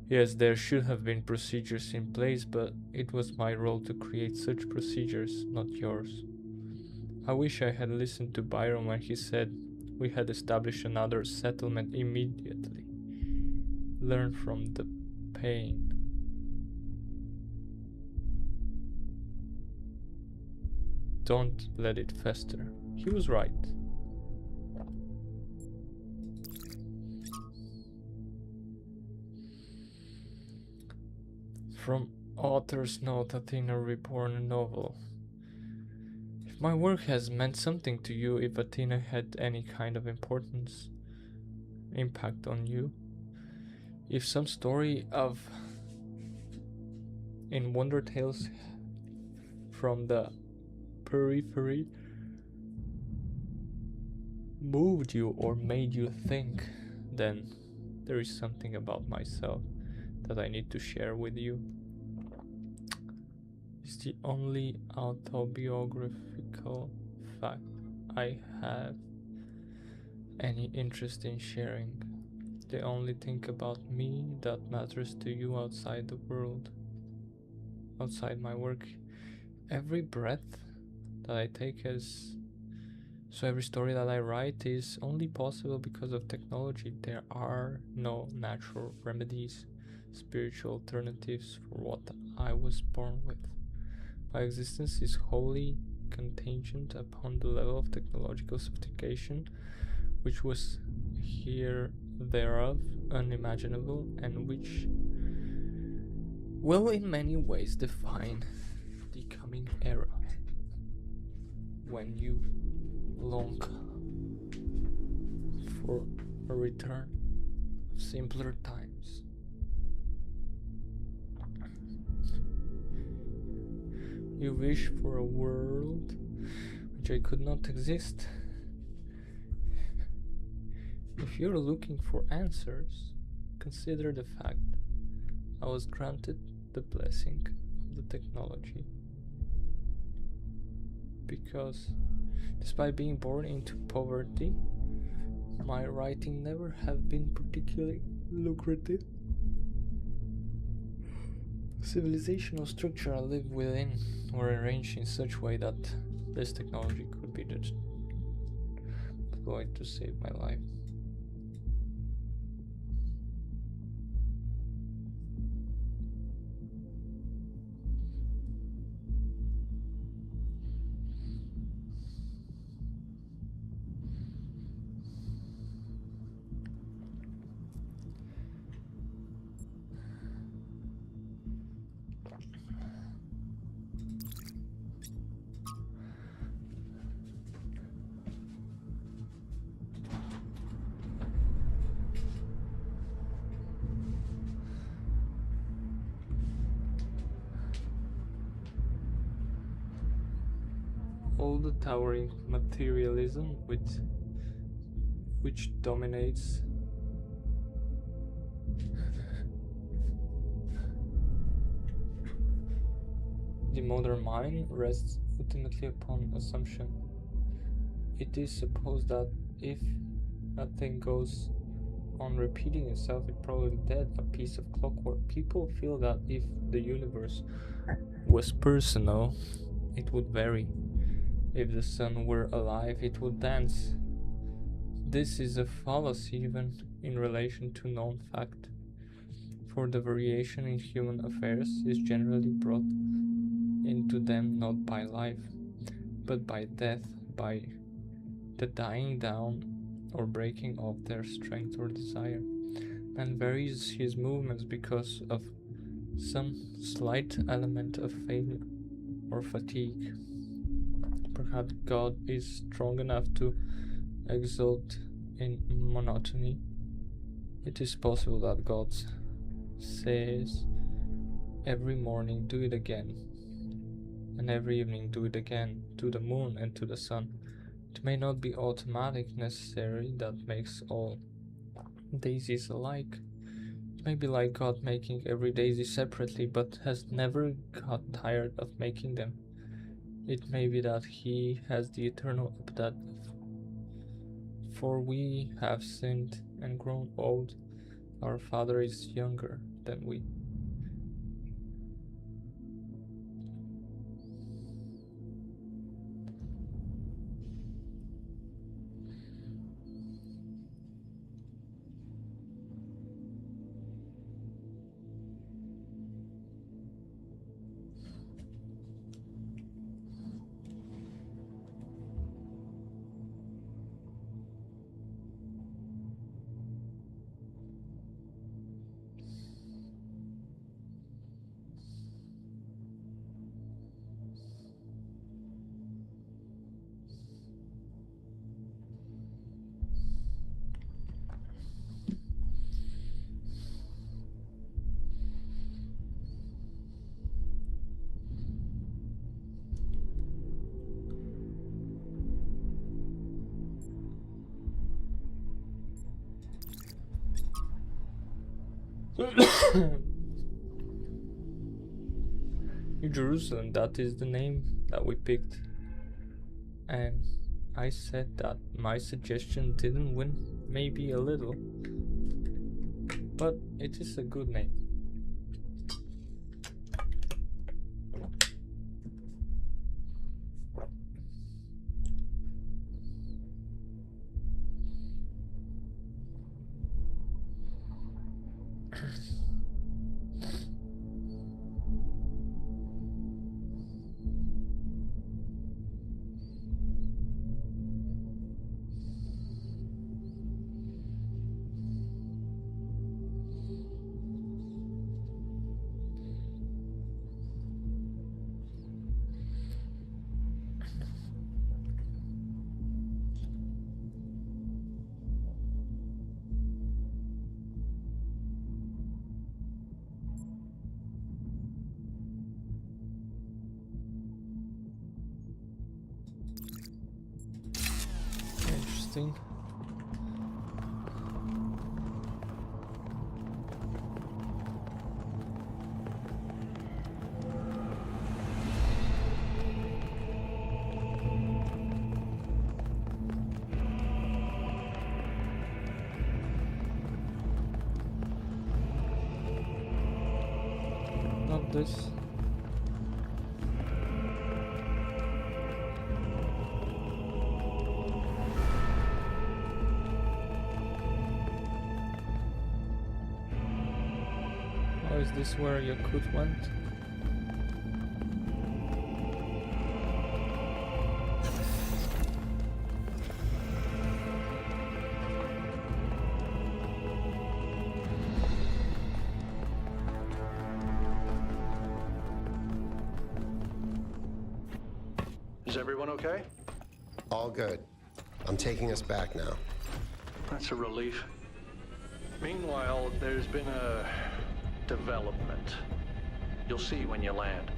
Yes, there should have been procedures in place, but it was my role to create such procedures, not yours. I wish I had listened to Byron when he said we had established another settlement immediately. Learn from the pain. Don't let it fester. He was right. From author's note, Athena Reborn novel. If my work has meant something to you, if Athena had any kind of impact on you, if some story of in Wonder Tales from the periphery moved you or made you think, then there is something about myself that I need to share with you. It's the only autobiographical fact I have any interest in sharing. The only thing about me that matters to you outside the world, outside my work. Every breath that I take so every story that I write is only possible because of technology. There are no natural remedies, spiritual alternatives for what I was born with. My existence is wholly contingent upon the level of technological sophistication which was here thereof unimaginable, and which will in many ways define the coming era when you long for a return of simpler times. You wish for a world which I could not exist. If you're looking for answers, consider the fact I was granted the blessing of the technology. Because, despite being born into poverty, my writing never have been particularly lucrative. Civilizational structure I live within were arranged in such way that this technology could be deployed to save my life. All the towering materialism which dominates the modern mind rests ultimately upon assumption. It is supposed that if a thing goes on repeating itself, it's probably dead, a piece of clockwork. People feel that if the universe was personal, it would vary. If the sun were alive, it would dance. This is a fallacy even in relation to known fact, for the variation in human affairs is generally brought into them not by life, but by death, by the dying down or breaking of their strength or desire. Man varies his movements because of some slight element of failure or fatigue. Perhaps God is strong enough to exult in monotony. It is possible that God says every morning do it again, and every evening do it again, to the moon and to the sun. It may not be automatic necessary that makes all daisies alike. It may be like God making every daisy separately, but has never got tired of making them. It may be that he has the eternal epithet of, for we have sinned and grown old, our Father is younger than we. New Jerusalem, that is the name that we picked. And I said that my suggestion didn't win, maybe a little, but it is a good name. Interesting. Not this. Oh, is this where Yakut went? Is everyone okay? All good. I'm taking us back now. That's a relief. Meanwhile, there's been a development. You'll see when you land.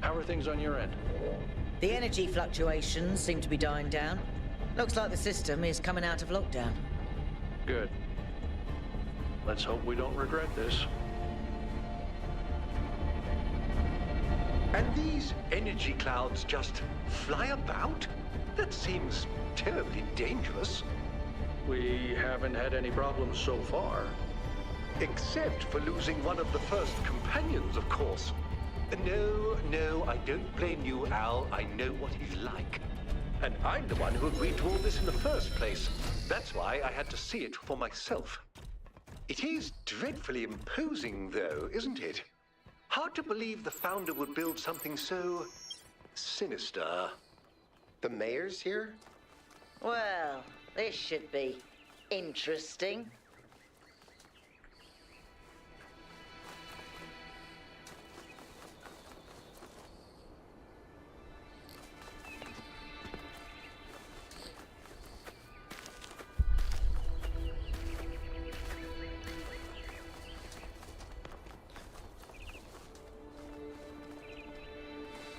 How are things on your end? The energy fluctuations seem to be dying down. Looks like the system is coming out of lockdown. Good. Let's hope we don't regret this. And these energy clouds just fly about? That seems terribly dangerous. We haven't had any problems so far. Except for losing one of the first companions, of course. No, I don't blame you, Al. I know what he's like. And I'm the one who agreed to all this in the first place. That's why I had to see it for myself. It is dreadfully imposing, though, isn't it? Hard to believe the founder would build something so sinister. The mayor's here? Well, this should be interesting.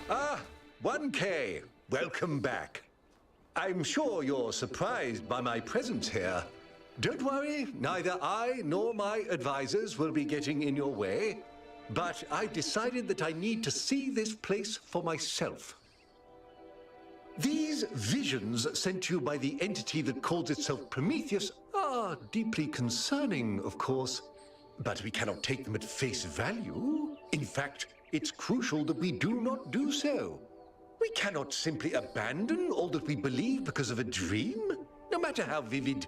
Ah, 1K. Welcome back. I'm sure you're surprised by my presence here. Don't worry, neither I nor my advisors will be getting in your way. But I decided that I need to see this place for myself. These visions sent to you by the entity that calls itself Prometheus are deeply concerning, of course. But we cannot take them at face value. In fact, it's crucial that we do not do so. We cannot simply abandon all that we believe because of a dream, no matter how vivid.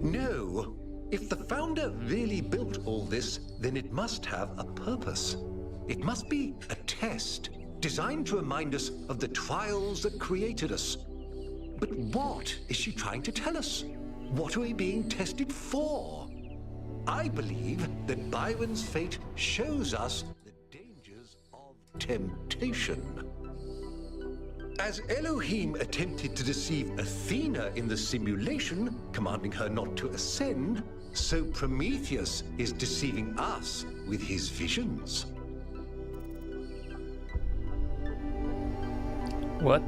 No. If the founder really built all this, then it must have a purpose. It must be a test, designed to remind us of the trials that created us. But what is she trying to tell us? What are we being tested for? I believe that Byron's fate shows us the dangers of temptation. As Elohim attempted to deceive Athena in the simulation, commanding her not to ascend, so Prometheus is deceiving us with his visions. What?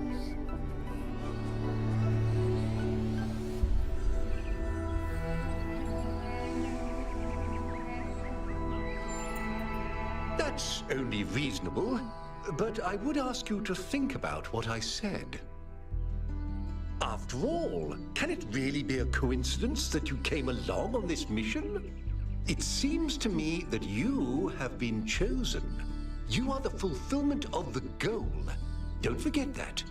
That's only reasonable, but I would ask you to think about what I said. After all, can it really be a coincidence that you came along on this mission? It seems to me that you have been chosen. You are the fulfillment of the goal. Don't forget that.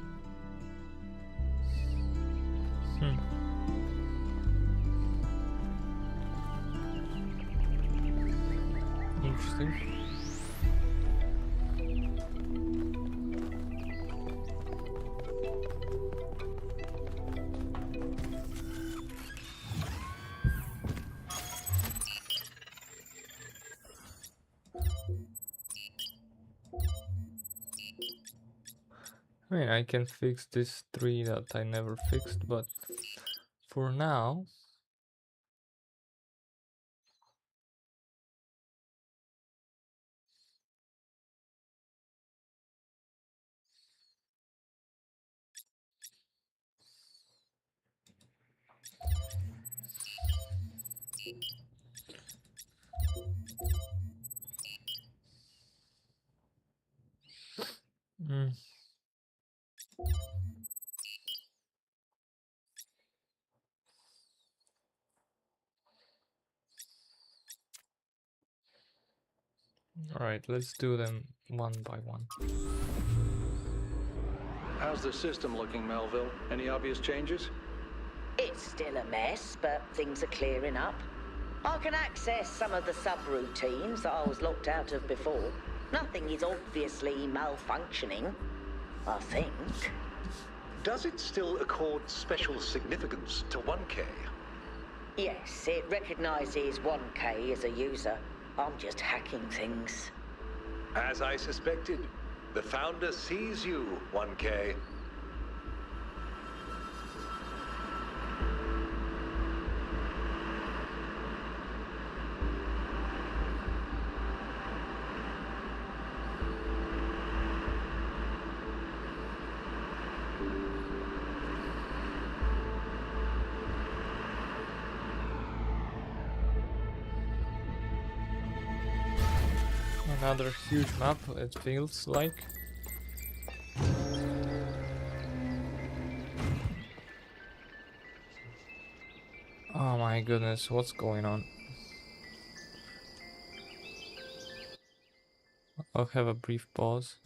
Interesting. I mean, I can fix this 3 that I never fixed, but for now, all right, let's do them one by one. How's the system looking, Melville? Any obvious changes? It's still a mess, but things are clearing up. I can access some of the subroutines that I was locked out of before. Nothing is obviously malfunctioning, I think. Does it still accord special significance to 1K? Yes, it recognizes 1K as a user. I'm just hacking things. As I suspected, the founder sees you, 1K. Another huge map, it feels like. Oh my goodness, what's going on? I'll have a brief pause.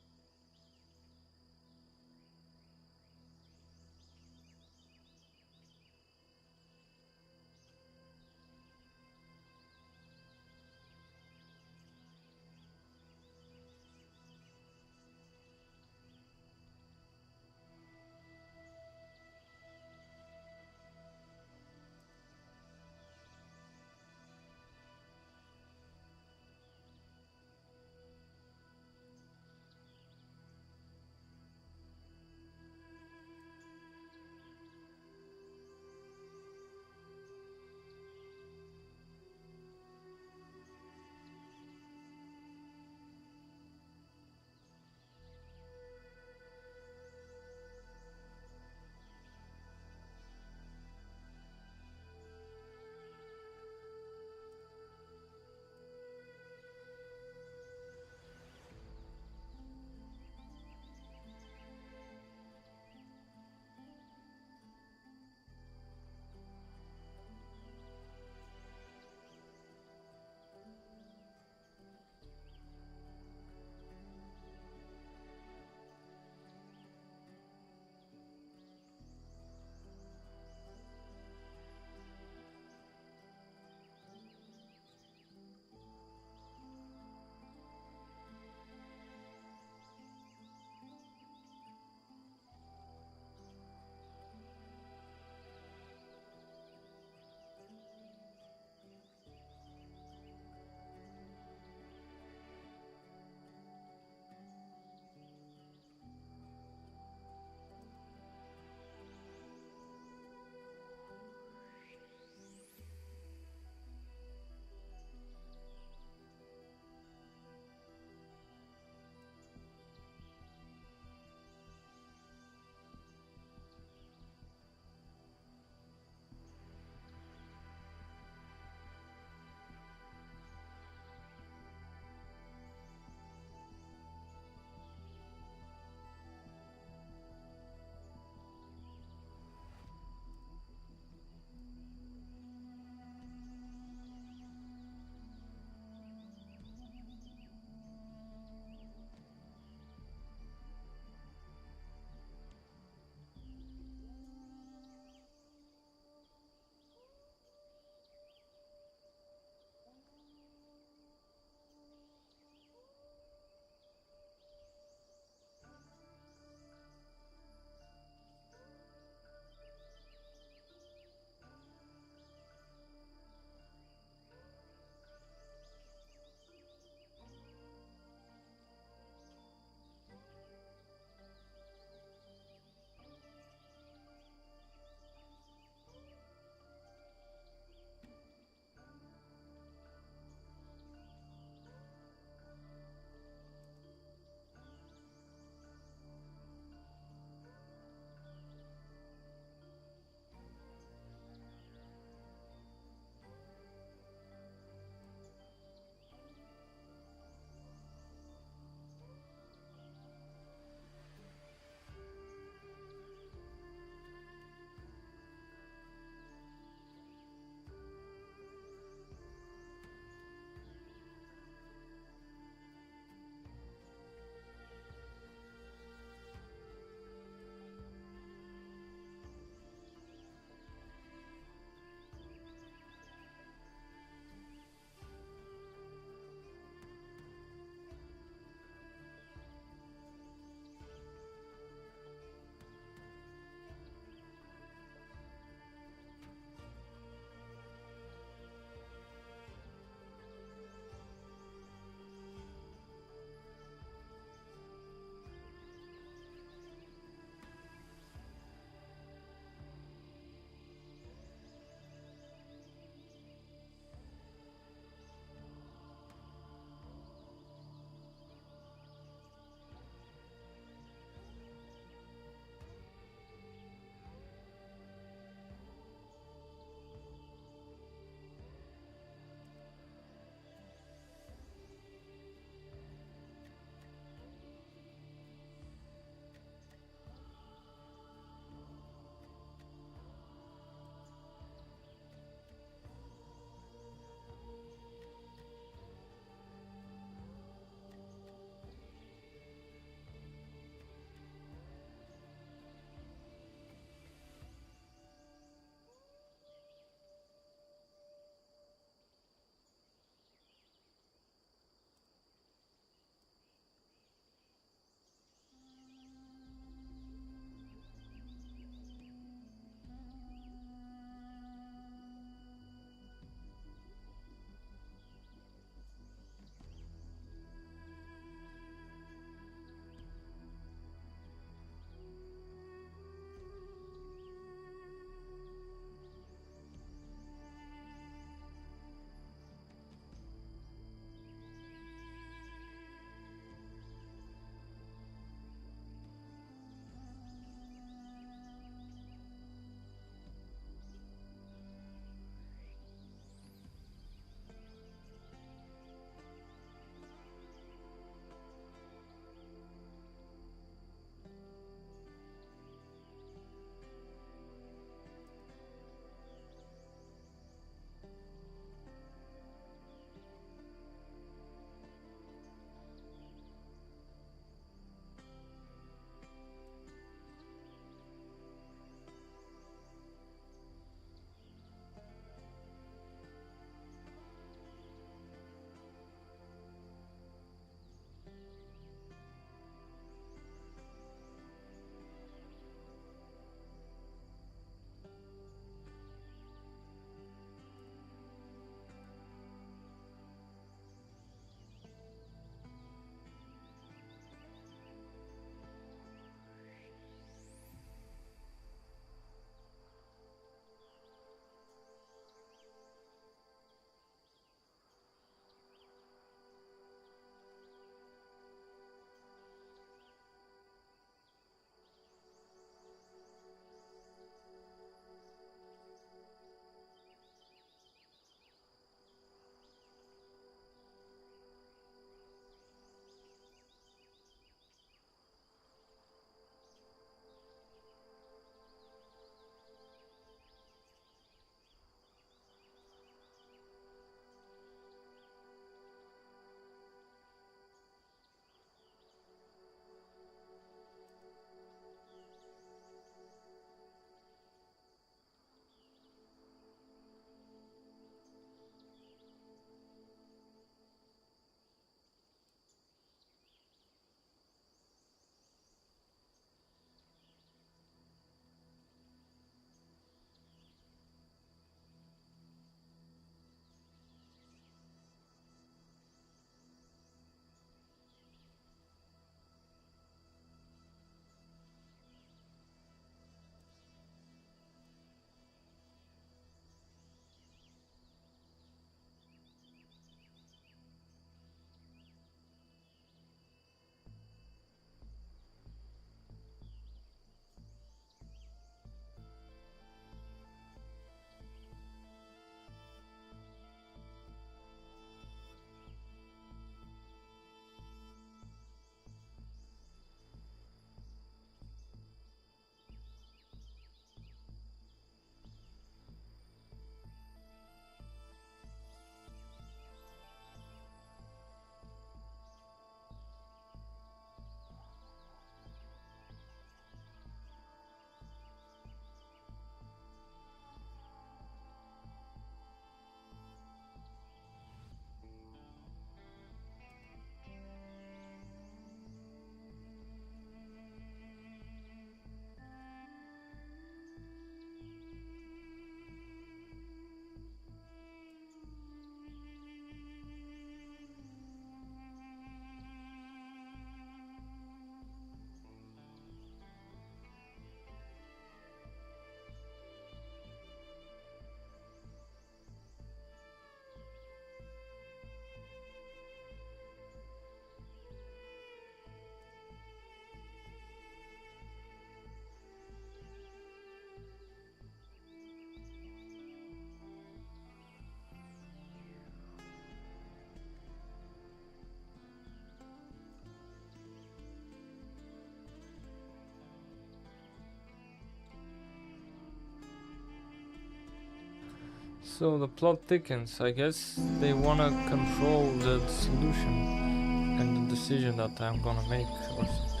So the plot thickens. I guess they wanna control the solution and the decision that I'm gonna make or something.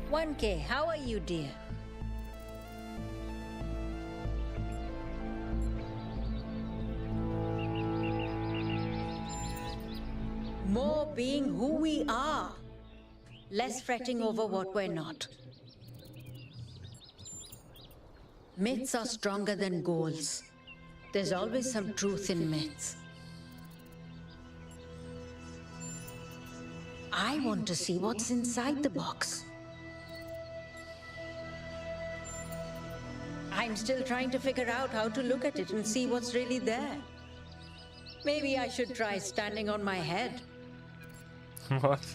1K, how are you, dear? More being who we are. Less fretting over what we're not. Myths are stronger than goals. There's always some truth in myths. I want to see what's inside the box. I'm still trying to figure out how to look at it and see what's really there. Maybe I should try standing on my head. What?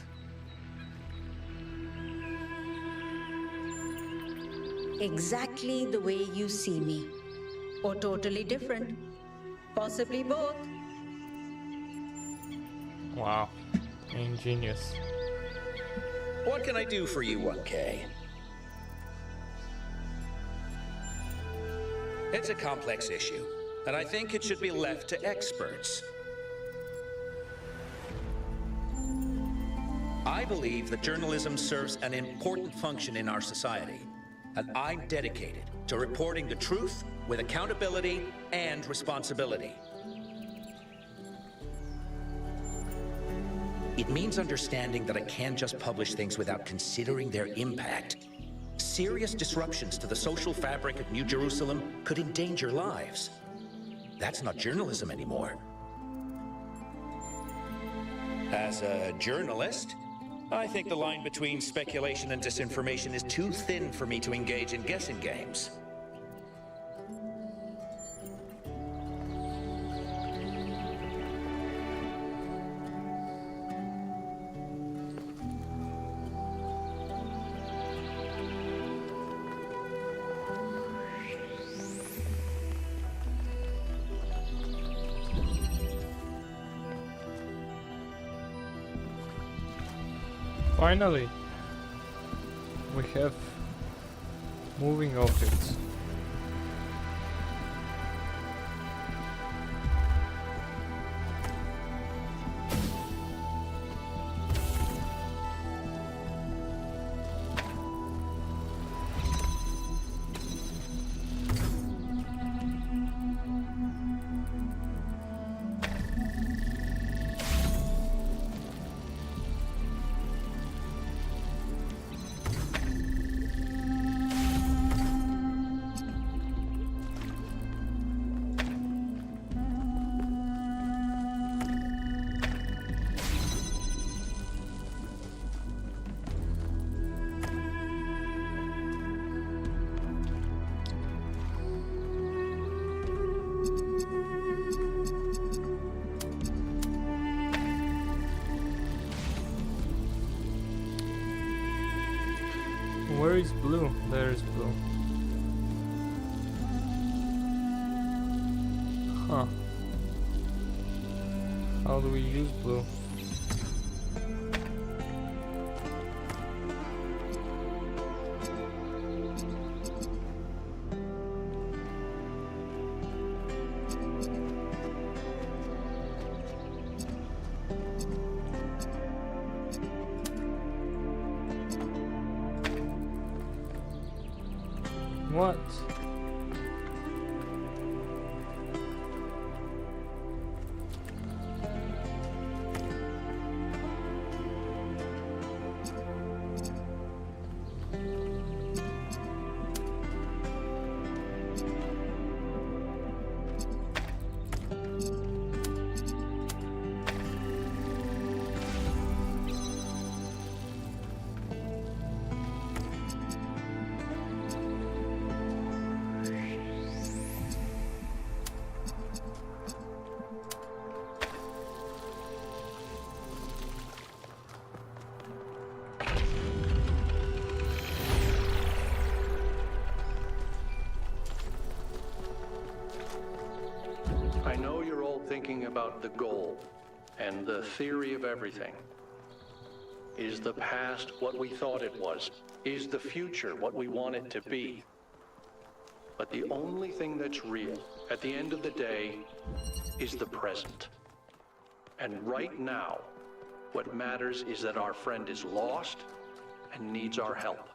Exactly the way you see me. Or totally different. Possibly both. Wow. Ingenious. What can I do for you, 1K? It's a complex issue, and I think it should be left to experts. I believe that journalism serves an important function in our society, and I'm dedicated to reporting the truth with accountability and responsibility. It means understanding that I can't just publish things without considering their impact. Serious disruptions to the social fabric of New Jerusalem could endanger lives. That's not journalism anymore. As a journalist, I think the line between speculation and disinformation is too thin for me to engage in guessing games. Finally, we have moving objects. Where is blue? There is blue. Huh. How do we use blue? What? I know you're all thinking about the goal and the theory of everything. Is the past what we thought it was? Is the future what we want it to be? But the only thing that's real, at the end of the day, is the present. And right now, what matters is that our friend is lost and needs our help.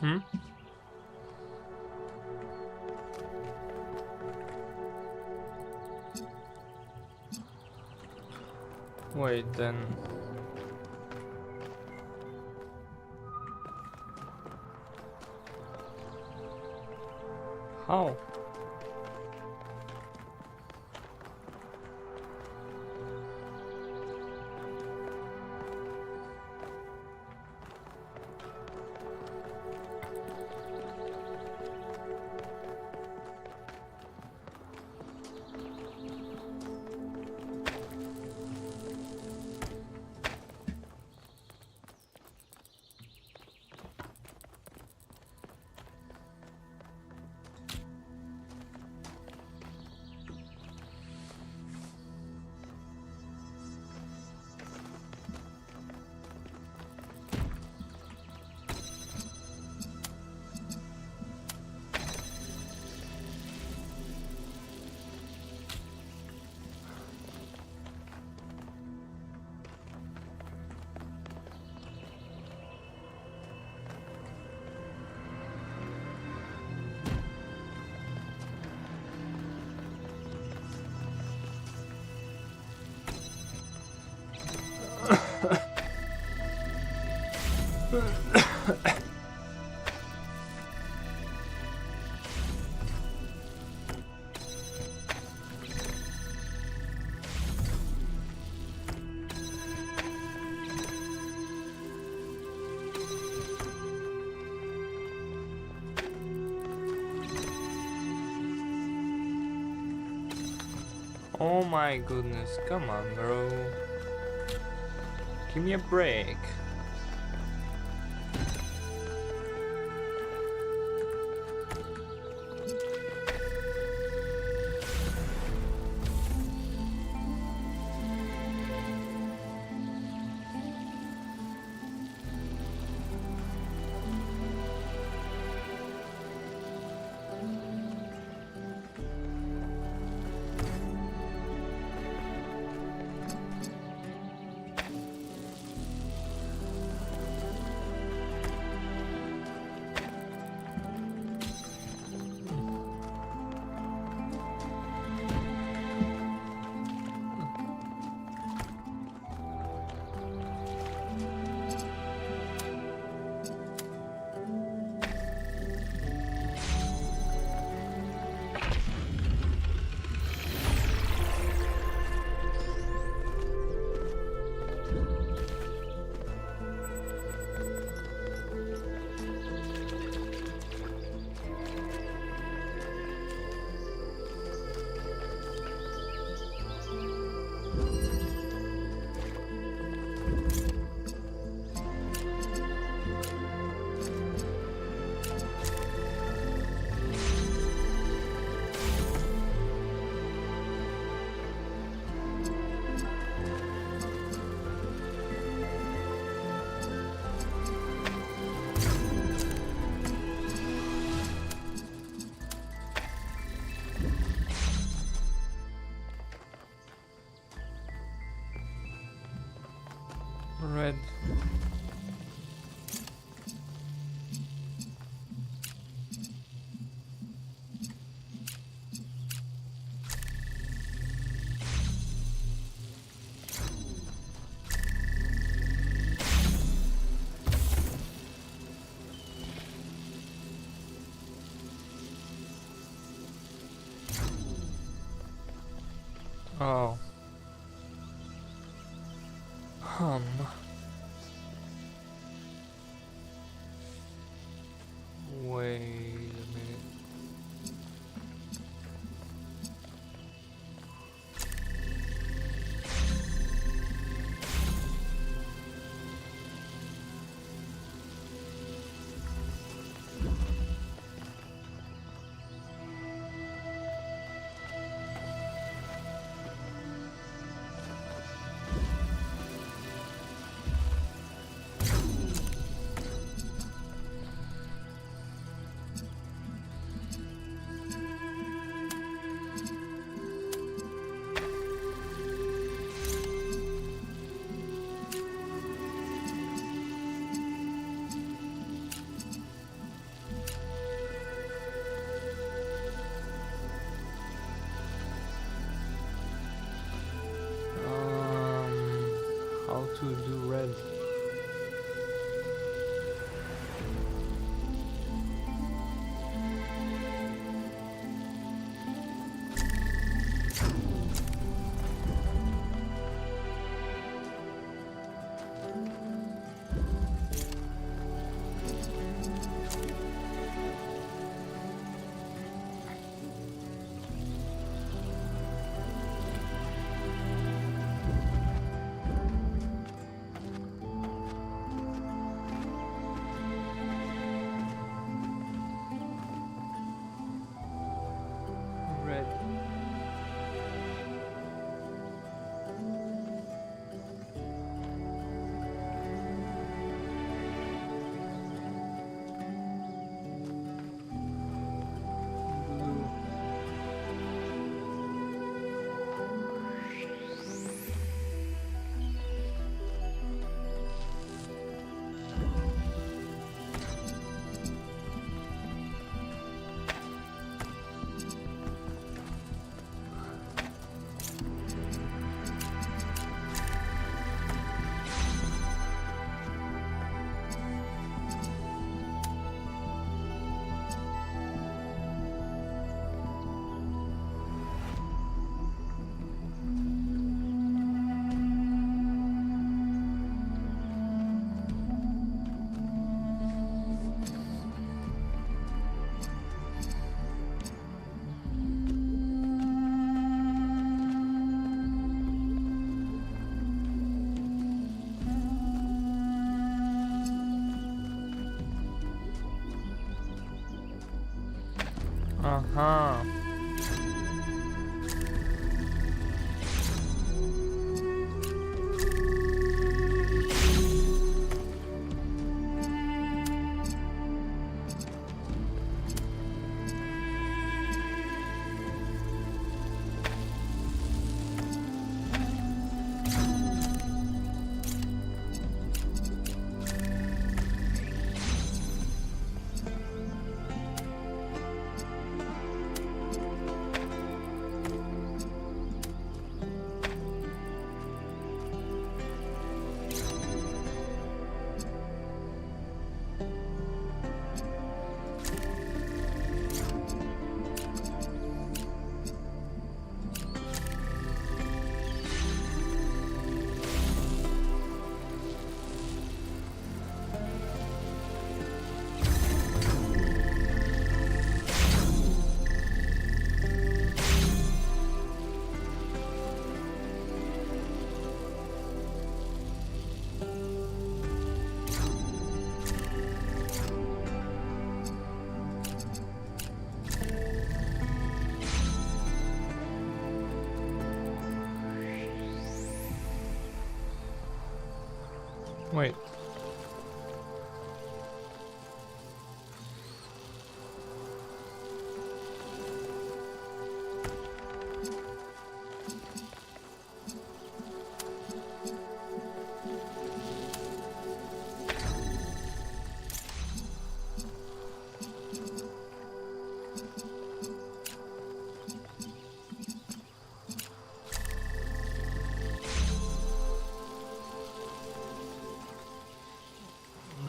Hmm? Wait, then... How? Oh my goodness, come on, bro. Give me a break. Red. Oh. Wait a minute. Uh-huh. Wait.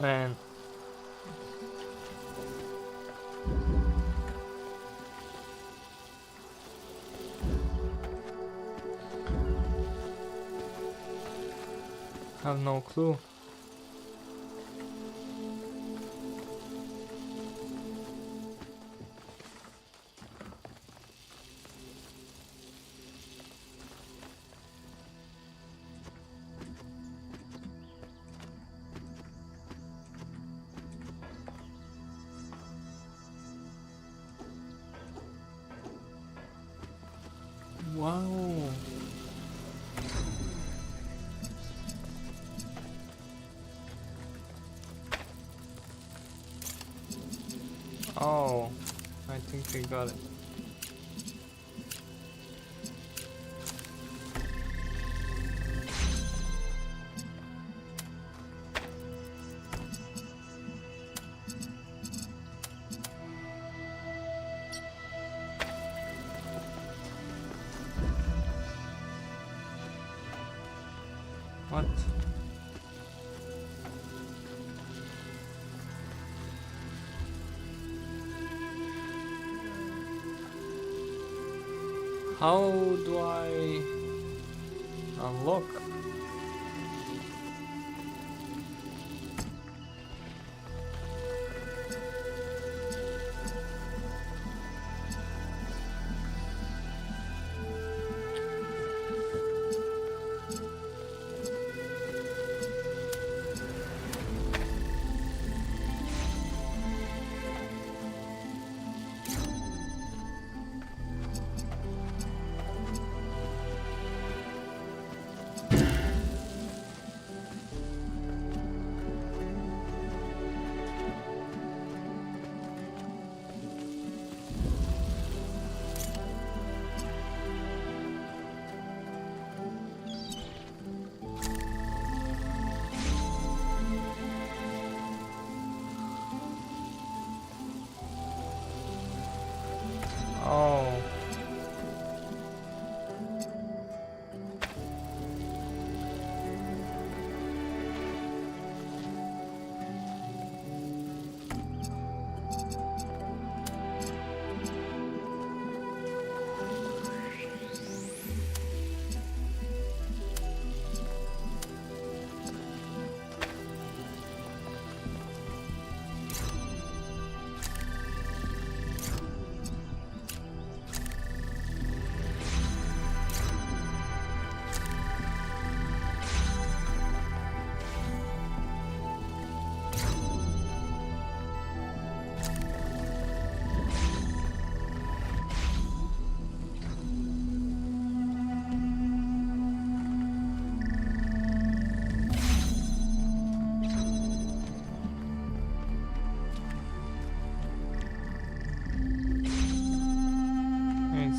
Man. I have no clue. Wow. Oh, I think they got it. What? How do I unlock?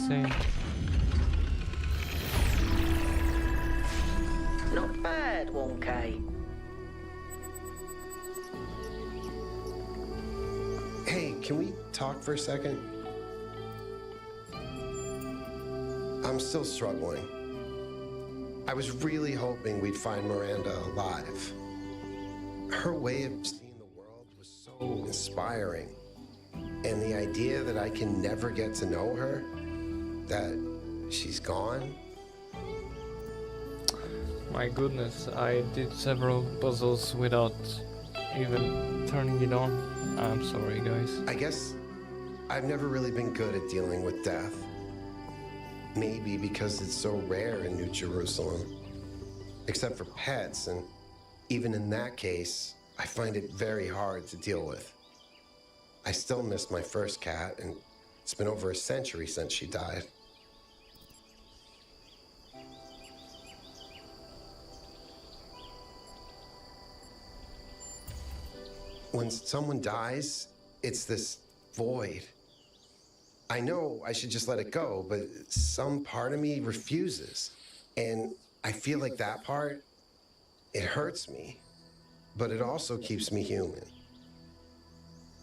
insane. Not bad, 1K. Hey, can we talk for a second? I'm still struggling. I was really hoping we'd find Miranda alive. Her way of seeing the world was so inspiring. And the idea that I can never get to know her, that she's gone. My goodness, I did several puzzles without even turning it on. I'm sorry, guys. I guess I've never really been good at dealing with death. Maybe because it's so rare in New Jerusalem. Except for pets, and even in that case, I find it very hard to deal with. I still miss my first cat, and it's been over a century since she died. When someone dies, it's this void. I know I should just let it go, but some part of me refuses. And I feel like that part, it hurts me, but it also keeps me human.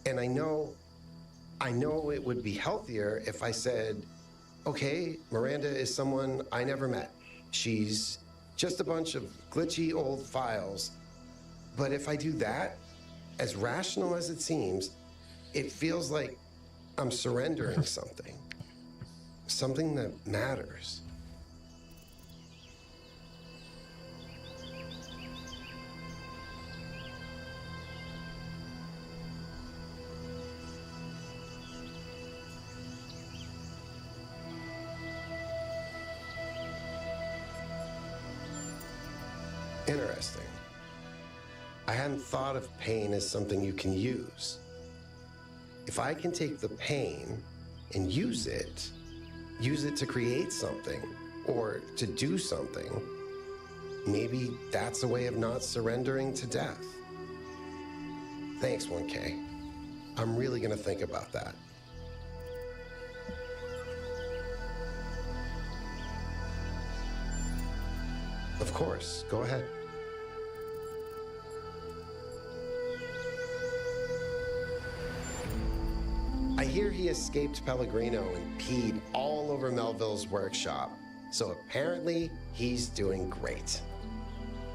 And I know it would be healthier if I said, okay, Miranda is someone I never met. She's just a bunch of glitchy old files. But if I do that, as rational as it seems, it feels like I'm surrendering something. Something that matters. Interesting. I hadn't thought of pain as something you can use. If I can take the pain and use it to create something or to do something, maybe that's a way of not surrendering to death. Thanks, 1K. I'm really gonna think about that. Of course, go ahead. I hear he escaped Pellegrino and peed all over Melville's workshop, so apparently he's doing great.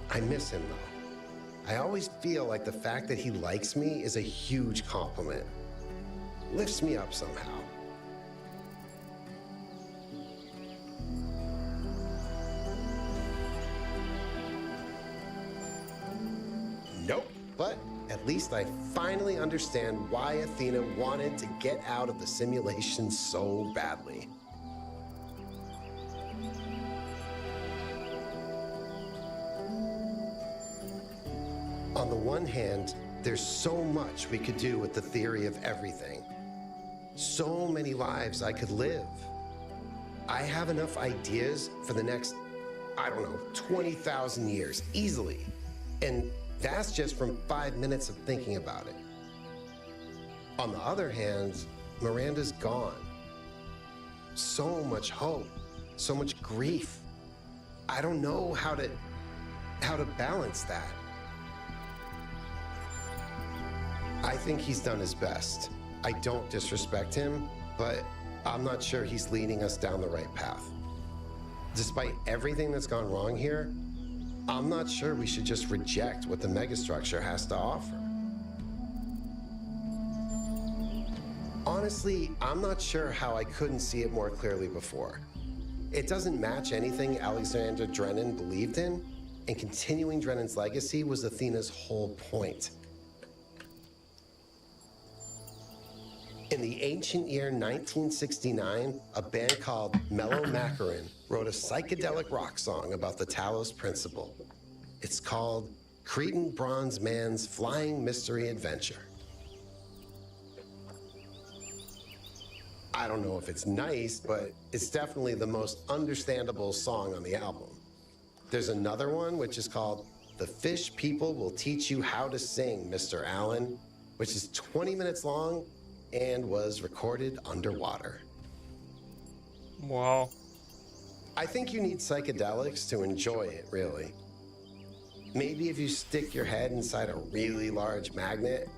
I miss him though. I always feel like the fact that he likes me is a huge compliment. Lifts me up somehow. Nope, but at least I finally understand why Athena wanted to get out of the simulation so badly. On the one hand, there's so much we could do with the theory of everything. So many lives I could live. I have enough ideas for the next, 20,000 years, easily. And that's just from 5 minutes of thinking about it. On the other hand, Miranda's gone. So much hope, so much grief. I don't know how to balance that. I think he's done his best. I don't disrespect him, but I'm not sure he's leading us down the right path. Despite everything that's gone wrong here, I'm not sure we should just reject what the Megastructure has to offer. Honestly, I'm not sure how I couldn't see it more clearly before. It doesn't match anything Alexander Drennan believed in, and continuing Drennan's legacy was Athena's whole point. In the ancient year 1969, a band called Mellow Macaron wrote a psychedelic rock song about the Talos Principle. It's called Cretan Bronze Man's Flying Mystery Adventure. I don't know if it's nice, but it's definitely the most understandable song on the album. There's another one which is called The Fish People Will Teach You How to Sing, Mr. Allen, which is 20 minutes long and was recorded underwater. Wow. I think you need psychedelics to enjoy it, really. Maybe if you stick your head inside a really large magnet.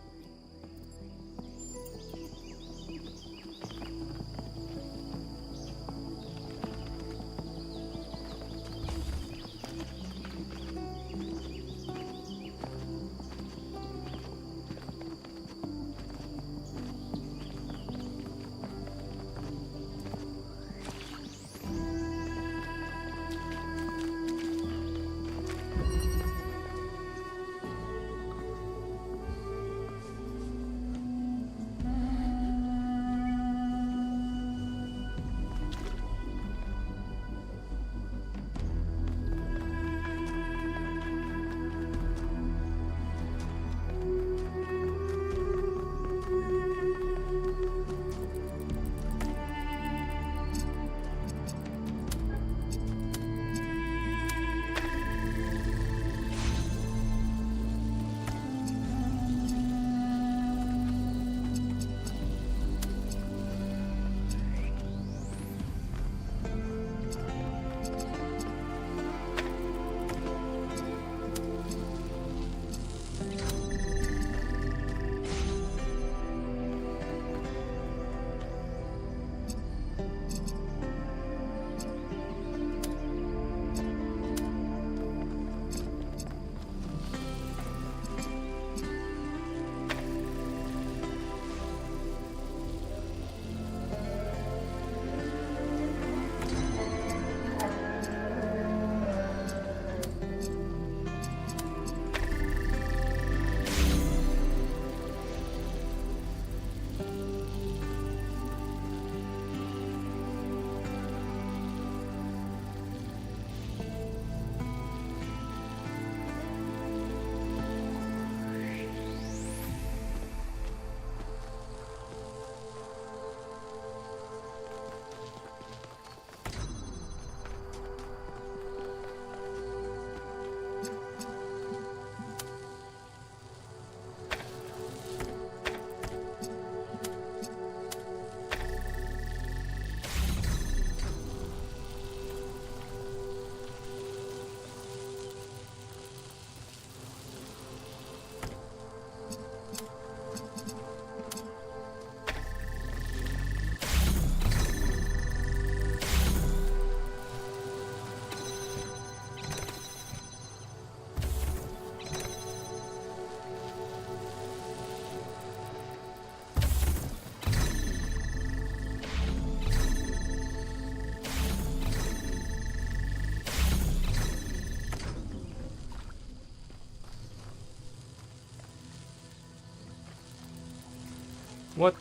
What?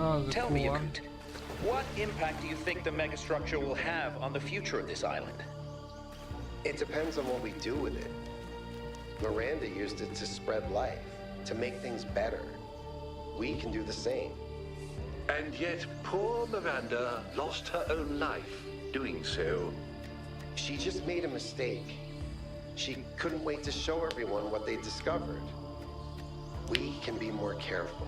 Oh, the Tell cool me, one. Akut, what impact do you think the megastructure will have on the future of this island? It depends on what we do with it. Miranda used it to spread life, to make things better. We can do the same. And yet, poor Miranda lost her own life doing so. She just made a mistake. She couldn't wait to show everyone what they discovered. We can be more careful.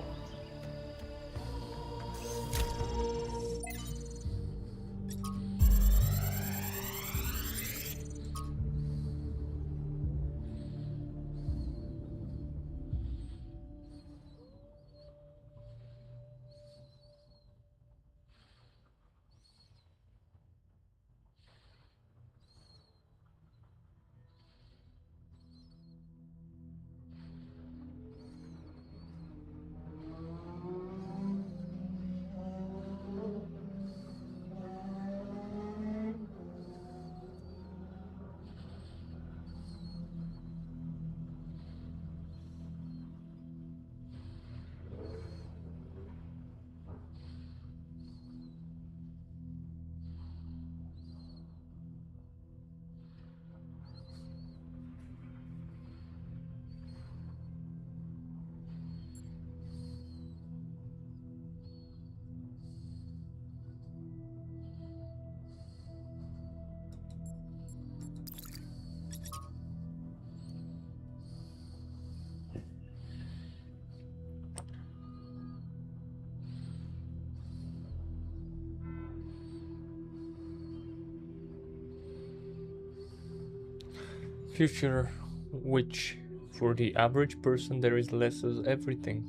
Future, which for the average person there is less of everything.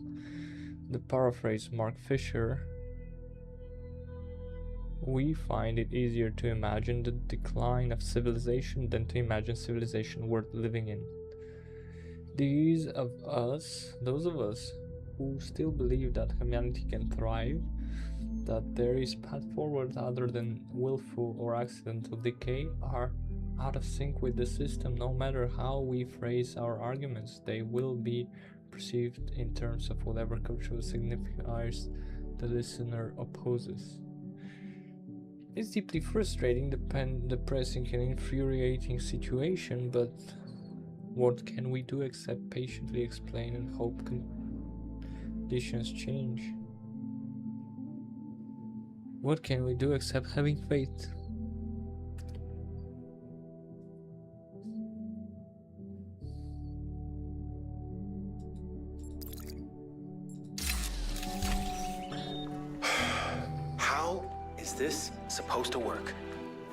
The paraphrase Mark Fisher, we find it easier to imagine the decline of civilization than to imagine civilization worth living in. Those of us who still believe that humanity can thrive, that there is path forward other than willful or accidental decay, are out of sync with the system. No matter how we phrase our arguments, they will be perceived in terms of whatever cultural signifiers the listener opposes. It's deeply frustrating, depressing and infuriating situation, but what can we do except patiently explain and hope conditions change? What can we do except having faith? This supposed to work?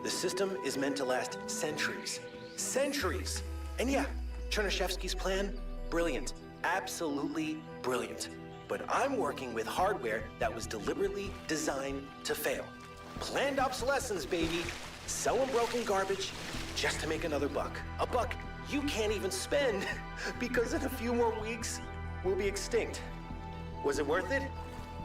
The system is meant to last centuries. Centuries! And yeah, Chernyshevsky's plan, brilliant. Absolutely brilliant. But I'm working with hardware that was deliberately designed to fail. Planned obsolescence, baby. Selling broken garbage just to make another buck. A buck you can't even spend because in a few more weeks, we'll be extinct. Was it worth it?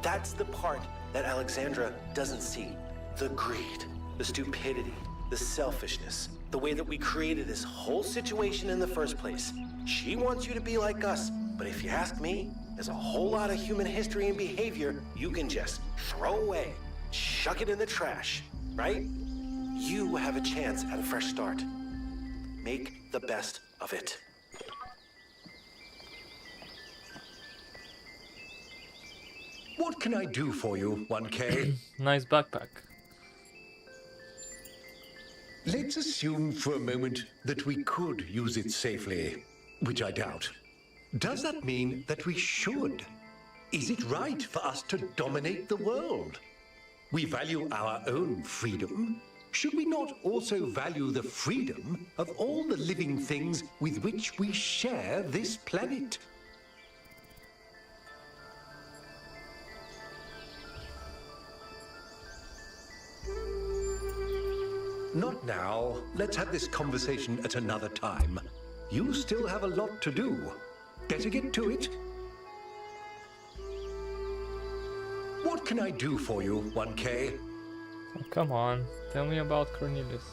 That's the part that Alexandra doesn't see. The greed, the stupidity, the selfishness, the way that we created this whole situation in the first place. She wants you to be like us, but if you ask me, there's a whole lot of human history and behavior you can just throw away, chuck it in the trash, right? You have a chance at a fresh start. Make the best of it. What can I do for you, 1K? Nice backpack. Let's assume for a moment that we could use it safely, which I doubt. Does that mean that we should? Is it right for us to dominate the world? We value our own freedom. Should we not also value the freedom of all the living things with which we share this planet? Not now. Let's have this conversation at another time. You still have a lot to do. Better get to it. What can I do for you, 1K? Oh, come on, tell me about Cornelius.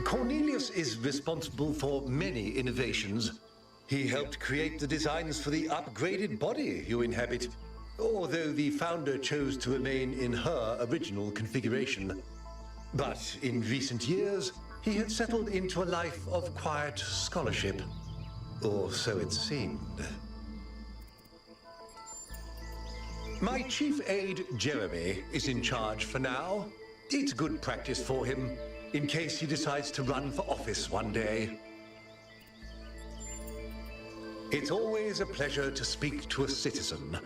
Cornelius is responsible for many innovations. He helped create the designs for the upgraded body you inhabit. although the founder chose to remain in her original configuration. But in recent years, he had settled into a life of quiet scholarship. Or so it seemed. My chief aide, Jeremy, is in charge for now. It's good practice for him, in case he decides to run for office one day. It's always a pleasure to speak to a citizen.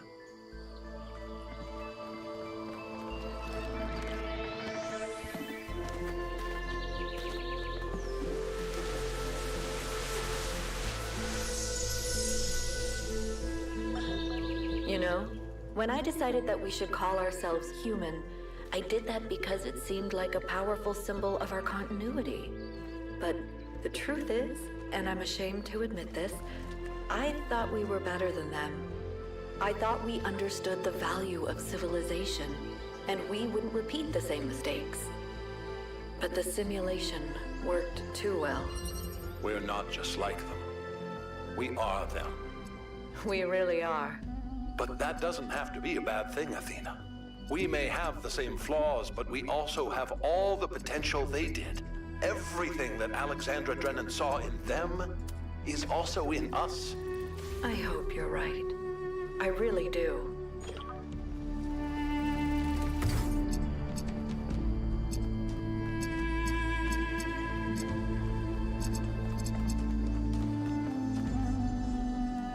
You know, when I decided that we should call ourselves human, I did that because it seemed like a powerful symbol of our continuity. But the truth is, and I'm ashamed to admit this, I thought we were better than them. I thought we understood the value of civilization, and we wouldn't repeat the same mistakes. But the simulation worked too well. We're not just like them. We are them. We really are. But that doesn't have to be a bad thing, Athena. We may have the same flaws, but we also have all the potential they did. Everything that Alexandra Drennan saw in them is also in us. I hope you're right. I really do.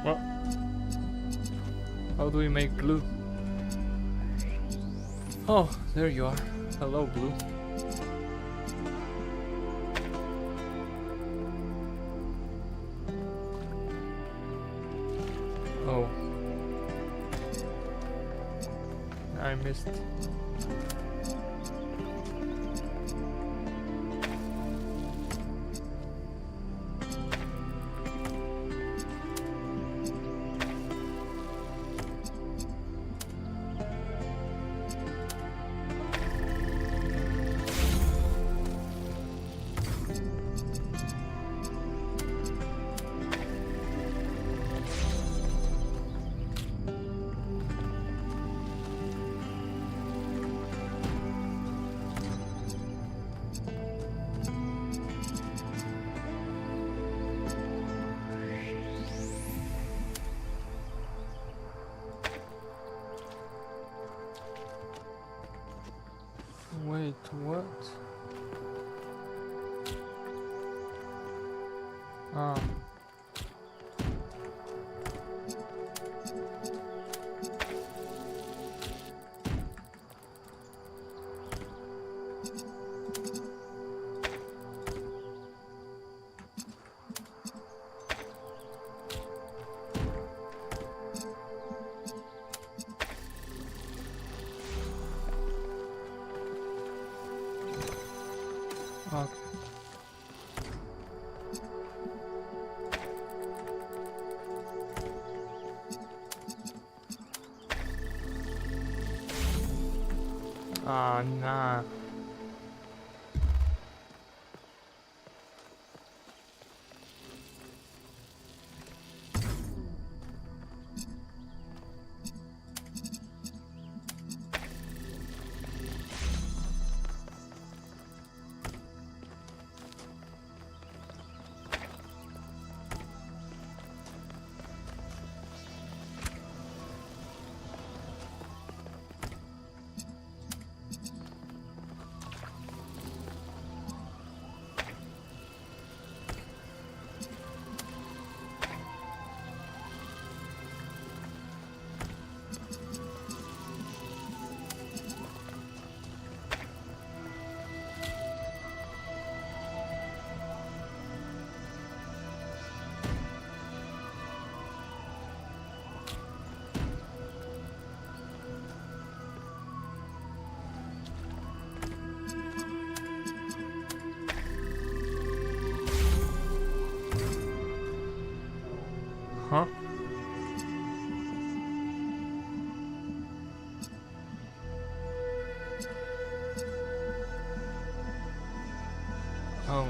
What? How do we make glue? Oh, there you are. Hello, Blue. Oh. I missed. Wait, what? Ah. Okay. Ah, nah. Huh? Oh.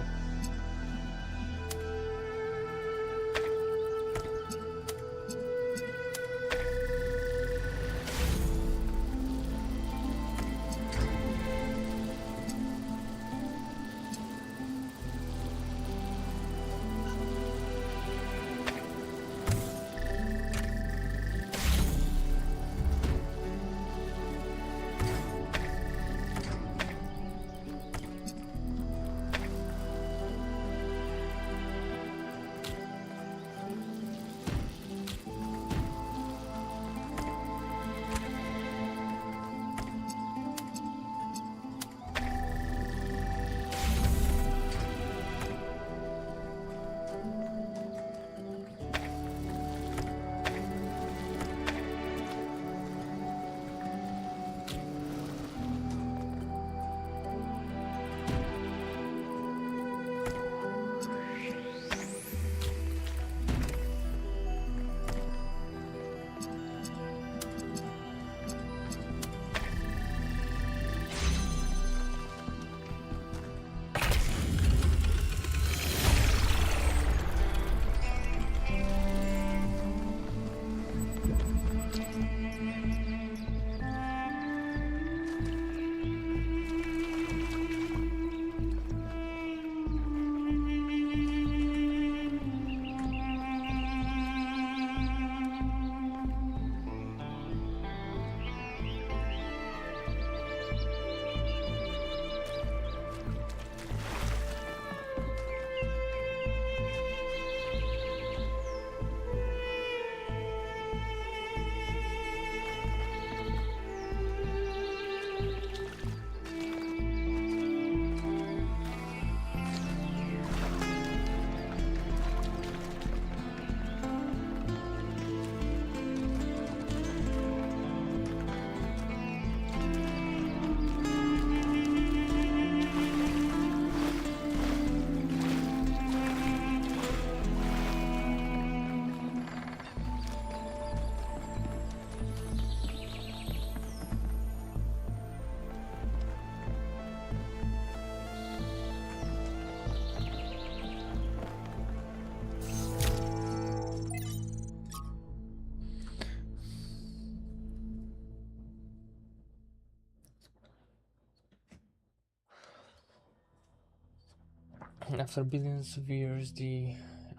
After billions of years, the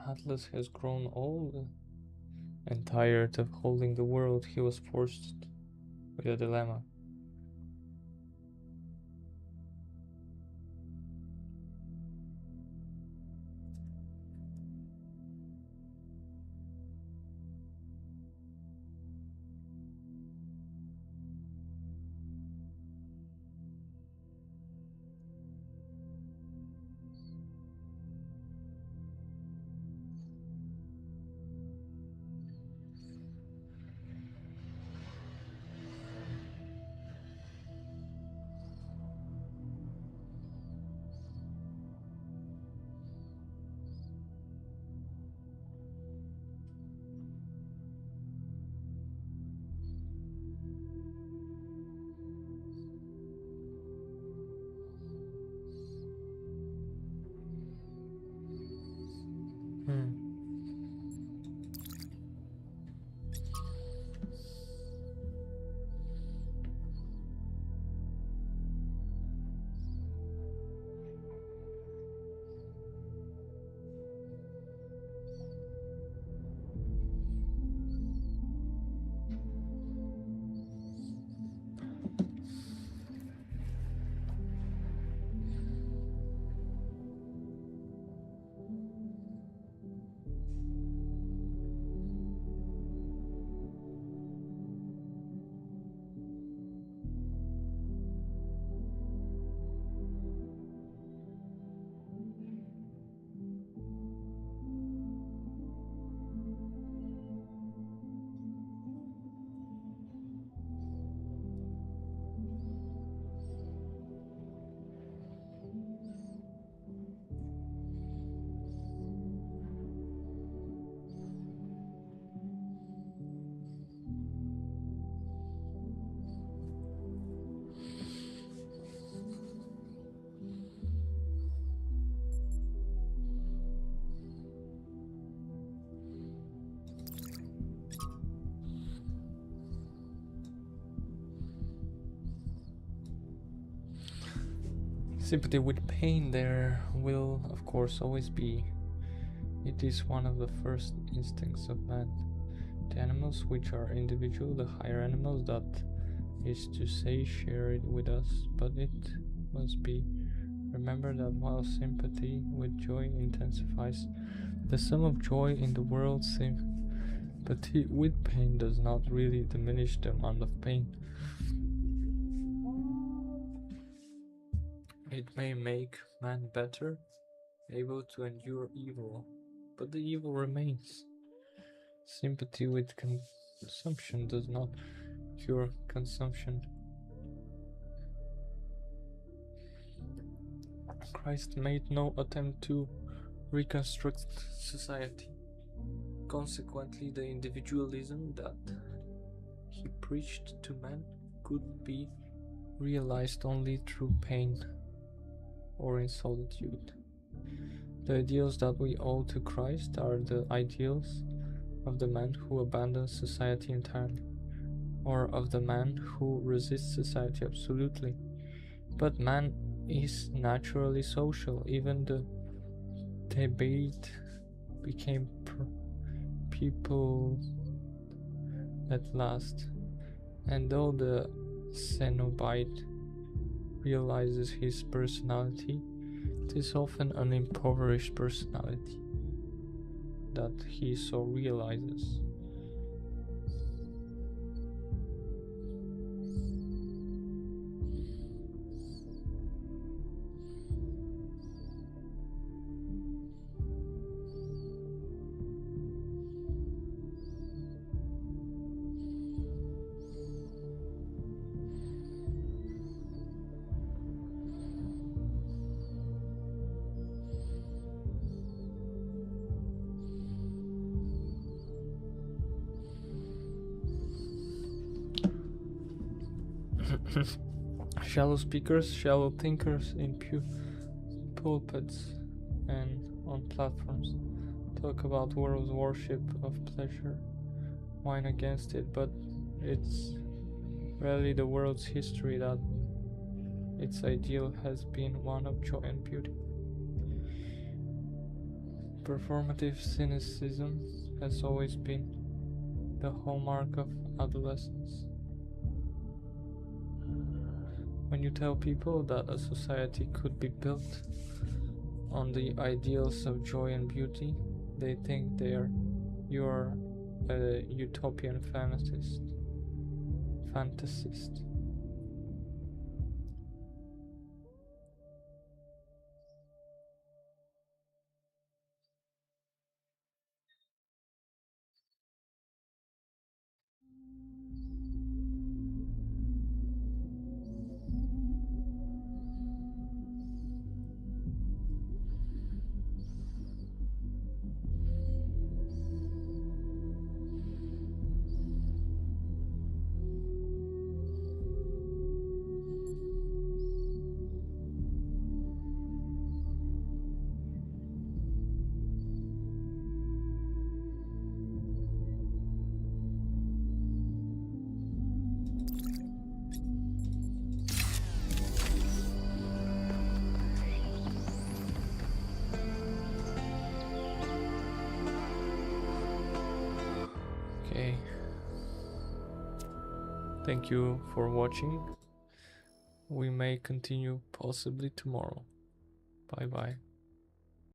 Atlas has grown old and tired of holding the world. He was forced with a dilemma. Sympathy with pain there will, of course, always be. It is one of the first instincts of man. The animals, which are individual, the higher animals, that is to say, share it with us, but it must be remembered that while sympathy with joy intensifies the sum of joy in the world, sympathy with pain does not really diminish the amount of pain. It may make man better, able to endure evil, but the evil remains. Sympathy with consumption does not cure consumption. Christ made no attempt to reconstruct society. Consequently, the individualism that he preached to man could be realized only through pain or in solitude. The ideals that we owe to Christ are the ideals of the man who abandons society entirely, or of the man who resists society absolutely. But man is naturally social. Even the debate became people at last, and though the Cenobite realizes his personality, it is often an impoverished personality that he so realizes. Shallow speakers, shallow thinkers in pulpits and on platforms talk about world's worship of pleasure, whine against it, but it's rarely the world's history that its ideal has been one of joy and beauty. Performative cynicism has always been the hallmark of adolescence. When you tell people that a society could be built on the ideals of joy and beauty, they think you're a utopian fantasist. Okay. Thank you for watching. We may continue possibly tomorrow. Bye bye.